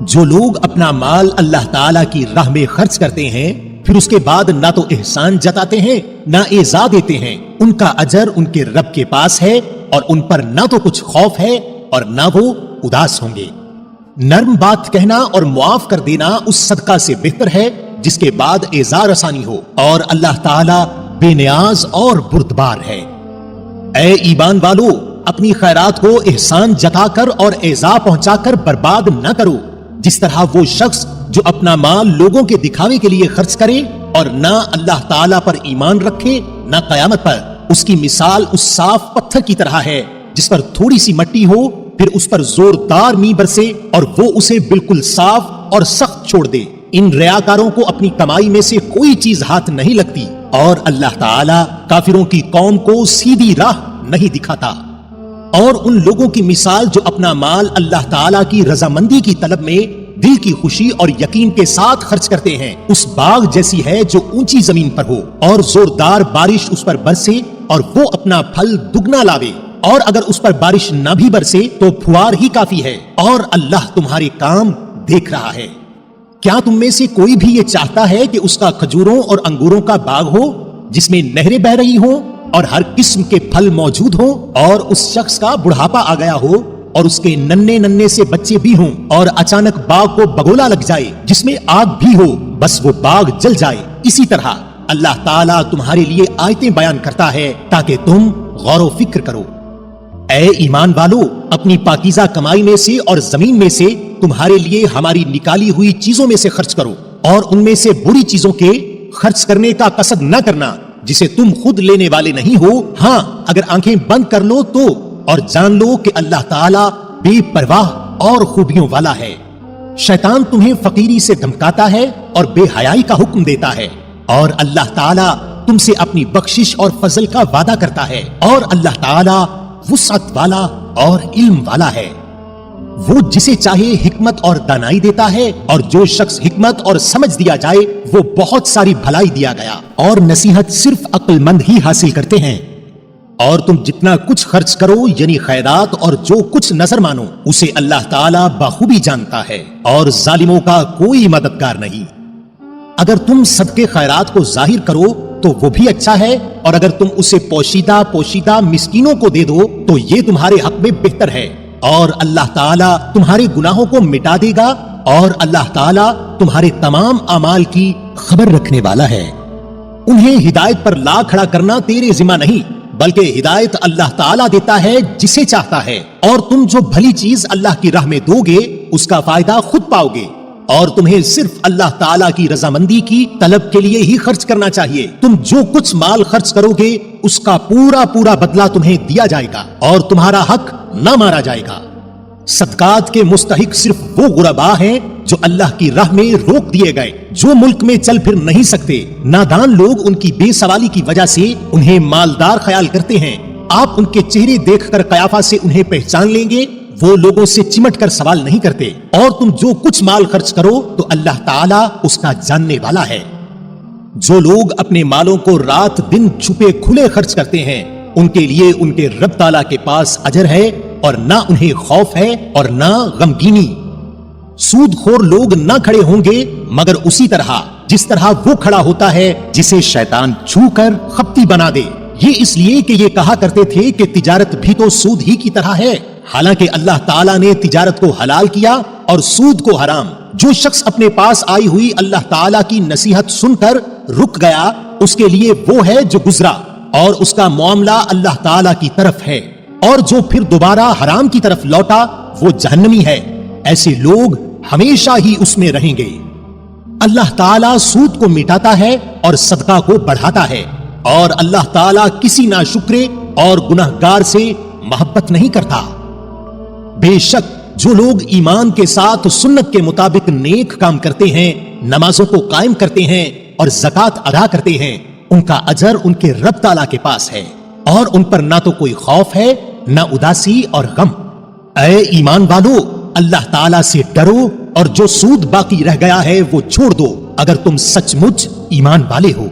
جو لوگ اپنا مال اللہ تعالی کی راہ میں خرچ کرتے ہیں پھر اس کے بعد نہ تو احسان جتاتے ہیں نہ ایذا دیتے ہیں، ان کا اجر ان کے رب کے پاس ہے، اور ان پر نہ تو کچھ خوف ہے اور نہ وہ اداس ہوں گے۔ نرم بات کہنا اور معاف کر دینا اس صدقہ سے بہتر ہے جس کے بعد ایذا رسانی ہو، اور اللہ تعالی بے نیاز اور بردبار ہے۔ اے ایمان والو، اپنی خیرات کو احسان جتا کر اور ایذا پہنچا کر برباد نہ کرو، جس طرح وہ شخص جو اپنا مال لوگوں کے دکھاوے کے لیے خرچ کرے اور نہ اللہ تعالی پر ایمان رکھے نہ قیامت پر، اس کی مثال اس صاف پتھر کی طرح ہے جس پر تھوڑی سی مٹی ہو، پھر اس پر زوردار می برسے اور وہ اسے بالکل صاف اور سخت چھوڑ دے۔ ان ریاکاروں کو اپنی کمائی میں سے کوئی چیز ہاتھ نہیں لگتی، اور اللہ تعالی کافروں کی قوم کو سیدھی راہ نہیں دکھاتا۔ اور ان لوگوں کی مثال جو اپنا مال اللہ تعالی کی رضامندی کی طلب میں دل کی خوشی اور یقین کے ساتھ خرچ کرتے ہیں، اس باغ جیسی ہے جو اونچی زمین پر ہو اور زوردار بارش اس پر برسے اور وہ اپنا پھل دگنا لاوے، اور اگر اس پر بارش نہ بھی برسے تو پھوار ہی کافی ہے، اور اللہ تمہارے کام دیکھ رہا ہے۔ کیا تم میں سے کوئی بھی یہ چاہتا ہے کہ اس کا کھجوروں اور انگوروں کا باغ ہو جس میں نہریں بہ رہی ہوں اور ہر قسم کے پھل موجود ہوں، اور اس شخص کا بڑھاپا آ گیا ہو اور اس کے ننھے ننھے سے بچے بھی ہوں، اور اچانک باغ کو بگولا لگ جائے جس میں آگ بھی ہو، بس وہ باغ جل جائے؟ اسی طرح اللہ تعالیٰ تمہارے لیے آیتیں بیان کرتا ہے تاکہ تم غور و فکر کرو۔ اے ایمان والو، اپنی پاکیزہ کمائی میں سے اور زمین میں سے تمہارے لیے ہماری نکالی ہوئی چیزوں میں سے خرچ کرو، اور ان میں سے بری چیزوں کے خرچ کرنے کا قصد نہ کرنا جسے تم خود لینے والے نہیں ہو، ہاں اگر آنکھیں بند کر لو تو، اور جان لو کہ اللہ تعالیٰ بے پرواہ اور خوبیوں والا ہے۔ شیطان تمہیں فقیری سے دھمکاتا ہے اور بے حیائی کا حکم دیتا ہے، اور اللہ تعالیٰ تم سے اپنی بخشش اور فضل کا وعدہ کرتا ہے، اور اللہ تعالیٰ وسعت والا اور علم والا ہے۔ وہ جسے چاہے حکمت اور دانائی دیتا ہے، اور جو شخص حکمت اور سمجھ دیا جائے وہ بہت ساری بھلائی دیا گیا، اور نصیحت صرف عقل مند ہی حاصل کرتے ہیں۔ اور تم جتنا کچھ خرچ کرو یعنی خیرات اور جو کچھ نظر مانو، اسے اللہ تعالیٰ بخوبی جانتا ہے، اور ظالموں کا کوئی مددگار نہیں۔ اگر تم صدقے خیرات کو ظاہر کرو تو وہ بھی اچھا ہے، اور اگر تم اسے پوشیدہ مسکینوں کو دے دو تو یہ تمہارے حق میں بہتر ہے، اور اللہ تعالیٰ تمہارے گناہوں کو مٹا دے گا، اور اللہ تعالیٰ تمہارے تمام اعمال کی خبر رکھنے والا ہے۔ انہیں ہدایت پر لا کھڑا کرنا تیرے ذمہ نہیں، بلکہ ہدایت اللہ تعالیٰ دیتا ہے جسے چاہتا ہے، اور تم جو بھلی چیز اللہ کی راہ میں دو گے اس کا فائدہ خود پاؤ گے، اور تمہیں صرف اللہ تعالیٰ کی رضامندی کی طلب کے لیے ہی خرچ کرنا چاہیے۔ تم جو کچھ مال خرچ کرو گے اس کا پورا بدلہ تمہیں دیا جائے گا، اور تمہارا حق نہ مارا جائے گا۔ صدقات کے مستحق صرف وہ غرباء ہیں جو اللہ کی راہ میں روک دیے گئے، جو ملک میں چل پھر نہیں سکتے۔ نادان لوگ ان کی بے سوالی کی وجہ سے انہیں مالدار خیال کرتے ہیں۔ آپ ان کے چہرے دیکھ کر قیافہ سے انہیں پہچان لیں گے، وہ لوگوں سے چمٹ کر سوال نہیں کرتے۔ اور تم جو کچھ مال خرچ کرو تو اللہ تعالیٰ اس کا جاننے والا ہے۔ جو لوگ اپنے مالوں کو رات دن چھپے کھلے خرچ کرتے ہیں، ان کے لیے ان کے رب تعالیٰ کے پاس اجر ہے، اور نہ انہیں خوف ہے اور نہ غمگینی۔ سود خور لوگ نہ کھڑے ہوں گے مگر اسی طرح جس طرح وہ کھڑا ہوتا ہے جسے شیطان چھو کر خپتی بنا دے، یہ اس لیے کہ یہ کہا کرتے تھے کہ تجارت بھی تو سود ہی کی طرح ہے، حالانکہ اللہ تعالیٰ نے تجارت کو حلال کیا اور سود کو حرام۔ جو شخص اپنے پاس آئی ہوئی اللہ تعالیٰ کی نصیحت سن کر رک گیا، اس کے لیے وہ ہے جو گزرا، اور اس کا معاملہ اللہ تعالیٰ کی طرف ہے، اور جو پھر دوبارہ حرام کی طرف لوٹا وہ جہنمی ہے۔ ایسے لوگ ہمیشہ ہی اس میں رہیں گے۔ اللہ تعالیٰ سود کو مٹاتا ہے اور صدقہ کو بڑھاتا ہے، اور اللہ تعالیٰ کسی ناشکرے اور گناہگار سے محبت نہیں کرتا۔ بے شک جو لوگ ایمان کے ساتھ سنت کے مطابق نیک کام کرتے ہیں، نمازوں کو قائم کرتے ہیں اور زکوٰۃ ادا کرتے ہیں، ان کا اجر ان کے رب تعالیٰ کے پاس ہے، اور ان پر نہ تو کوئی خوف ہے نہ اداسی اور غم۔ اے ایمان والو، اللہ تعالیٰ سے ڈرو، اور جو سود باقی رہ گیا ہے وہ چھوڑ دو، اگر تم سچ مچ ایمان والے ہو۔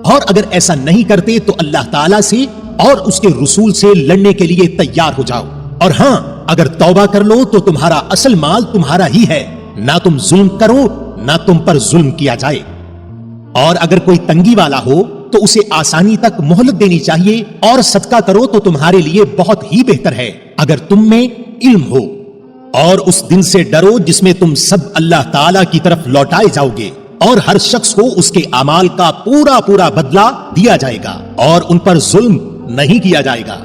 اور اگر ایسا نہیں کرتے تو اللہ تعالیٰ سے اور اس کے رسول سے لڑنے کے لیے تیار ہو جاؤ، اور ہاں اگر توبہ کر لو تو تمہارا اصل مال تمہارا ہی ہے، نہ تم ظلم کرو نہ تم پر ظلم کیا جائے۔ اور اگر کوئی تنگی والا ہو تو اسے آسانی تک مہلت دینی چاہیے، اور صدقہ کرو تو تمہارے لیے بہت ہی بہتر ہے اگر تم میں علم ہو۔ اور اس دن سے ڈرو جس میں تم سب اللہ تعالیٰ کی طرف لوٹائے جاؤ گے، اور ہر شخص کو اس کے اعمال کا پورا پورا بدلہ دیا جائے گا، اور ان پر ظلم نہیں کیا جائے گا۔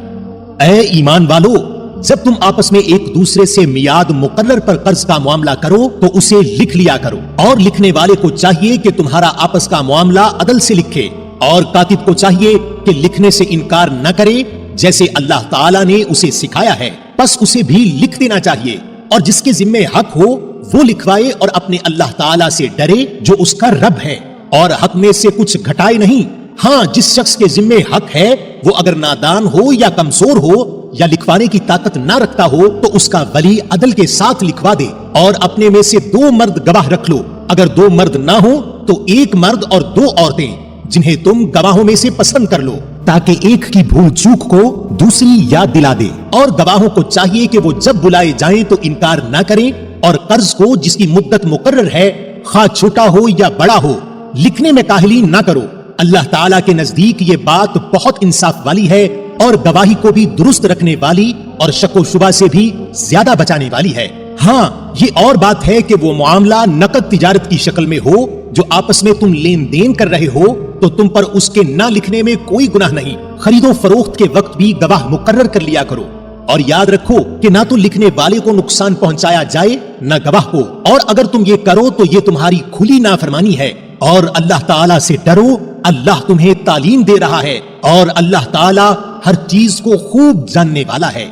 اے ایمان والو، جب تم آپس میں ایک دوسرے سے میعاد مقرر پر قرض کا معاملہ کرو تو اسے لکھ لیا کرو، اور لکھنے والے کو چاہیے کہ تمہارا آپس کا معاملہ عدل سے لکھے، اور کاتب کو چاہیے کہ لکھنے سے انکار نہ کرے جیسے اللہ تعالیٰ نے اسے سکھایا ہے، پس اسے بھی لکھ دینا چاہیے، اور جس کے ذمے حق ہو وہ لکھوائے، اور اپنے اللہ تعالیٰ سے ڈرے جو اس کا رب ہے، اور حق میں سے کچھ گھٹائے نہیں۔ ہاں، جس شخص کے ذمے حق ہے وہ اگر نادان ہو یا کمزور ہو یا لکھوانے کی طاقت نہ رکھتا ہو تو اس کا ولی عدل کے ساتھ لکھوا دے، اور اپنے میں سے 2 مرد گواہ رکھ لو، اگر 2 مرد نہ ہو تو 1 مرد اور 2 عورتیں جنہیں تم گواہوں میں سے پسند کر لو، تاکہ ایک کی بھول چوک کو دوسری یاد دلا دے۔ اور گواہوں کو چاہیے کہ وہ جب بلائے جائیں تو انکار نہ کریں، اور قرض کو جس کی مدت مقرر ہے خواہ چھوٹا ہو یا بڑا ہو لکھنے میں کاہلی نہ کرو۔ اللہ تعالیٰ کے نزدیک یہ بات بہت انصاف والی ہے، اور گواہی کو بھی درست رکھنے والی اور شک و شبہ سے بھی زیادہ بچانے والی ہے۔ ہاں، یہ اور بات ہے کہ وہ معاملہ نقد تجارت کی شکل میں ہو جو آپس میں تم لین دین کر رہے ہو تو تم پر اس کے نہ لکھنے میں کوئی گناہ نہیں۔ خرید و فروخت کے وقت بھی گواہ مقرر کر لیا کرو، اور یاد رکھو کہ نہ تو لکھنے والے کو نقصان پہنچایا جائے نہ گواہ کو، اور اگر تم یہ کرو تو یہ تمہاری کھلی نافرمانی ہے۔ اور اللہ تعالیٰ سے ڈرو، اللہ تمہیں تعلیم دے رہا ہے، اور اللہ تعالیٰ ہر چیز کو خوب جاننے والا ہے۔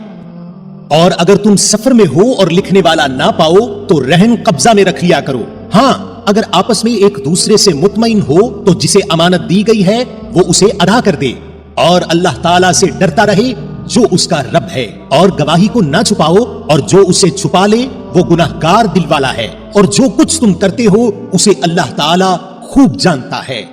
اور اگر تم سفر میں ہو اور لکھنے والا نہ پاؤ تو رہن قبضہ میں رکھ لیا کرو۔ ہاں، اگر آپس میں ایک دوسرے سے مطمئن ہو تو جسے امانت دی گئی ہے وہ اسے ادا کر دے، اور اللہ تعالیٰ سے ڈرتا رہے جو اس کا رب ہے، اور گواہی کو نہ چھپاؤ، اور جو اسے چھپا لے وہ گناہگار دل والا ہے، اور جو کچھ تم کرتے ہو اسے اللہ تعالیٰ خوب جانتا ہے۔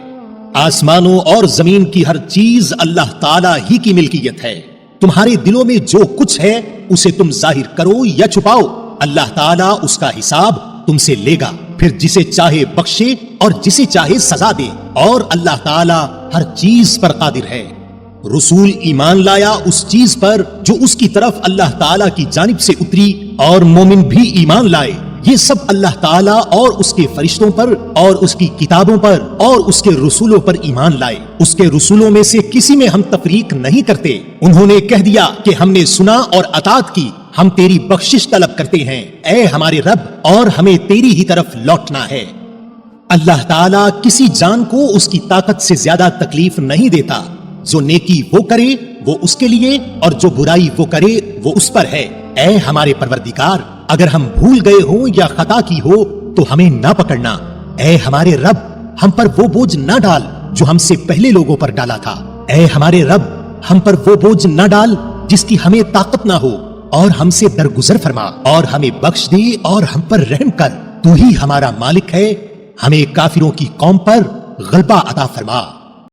آسمانوں اور زمین کی ہر چیز اللہ تعالیٰ ہی کی ملکیت ہے، تمہارے دلوں میں جو کچھ ہے اسے تم ظاہر کرو یا چھپاؤ، اللہ تعالیٰ اس کا حساب تم سے لے گا، پھر جسے چاہے بخشے اور جسے چاہے سزا دے، اور اللہ تعالیٰ ہر چیز پر قادر ہے۔ رسول ایمان لایا اس چیز پر جو اس کی طرف اللہ تعالیٰ کی جانب سے اتری، اور مومن بھی ایمان لائے، یہ سب اللہ تعالیٰ اور اس کے فرشتوں پر اور اس کی کتابوں پر اور اس کے رسولوں پر ایمان لائے، اس کے رسولوں میں سے کسی میں ہم تفریق نہیں کرتے۔ انہوں نے کہہ دیا کہ ہم نے سنا اور اطاعت کی، ہم تیری بخشش طلب کرتے ہیں، اے ہمارے رب، اور ہمیں تیری ہی طرف لوٹنا ہے۔ اللہ تعالیٰ کسی جان کو اس کی طاقت سے زیادہ تکلیف نہیں دیتا، جو نیکی وہ کرے وہ اس کے لیے، اور جو برائی وہ کرے وہ اس پر ہے۔ اے ہمارے پروردگار، اگر ہم بھول گئے ہوں یا خطا کی ہو تو ہمیں نہ پکڑنا، اے ہمارے رب، ہم پر وہ بوجھ نہ ڈال جو ہم سے پہلے لوگوں پر ڈالا تھا، اے ہمارے رب، ہم پر وہ بوجھ نہ ڈال جس کی ہمیں طاقت نہ ہو، اور ہم سے درگزر فرما اور ہمیں بخش دے اور ہم پر رحم کر، تو ہی ہمارا مالک ہے، ہمیں کافروں کی قوم پر غلبہ عطا فرما۔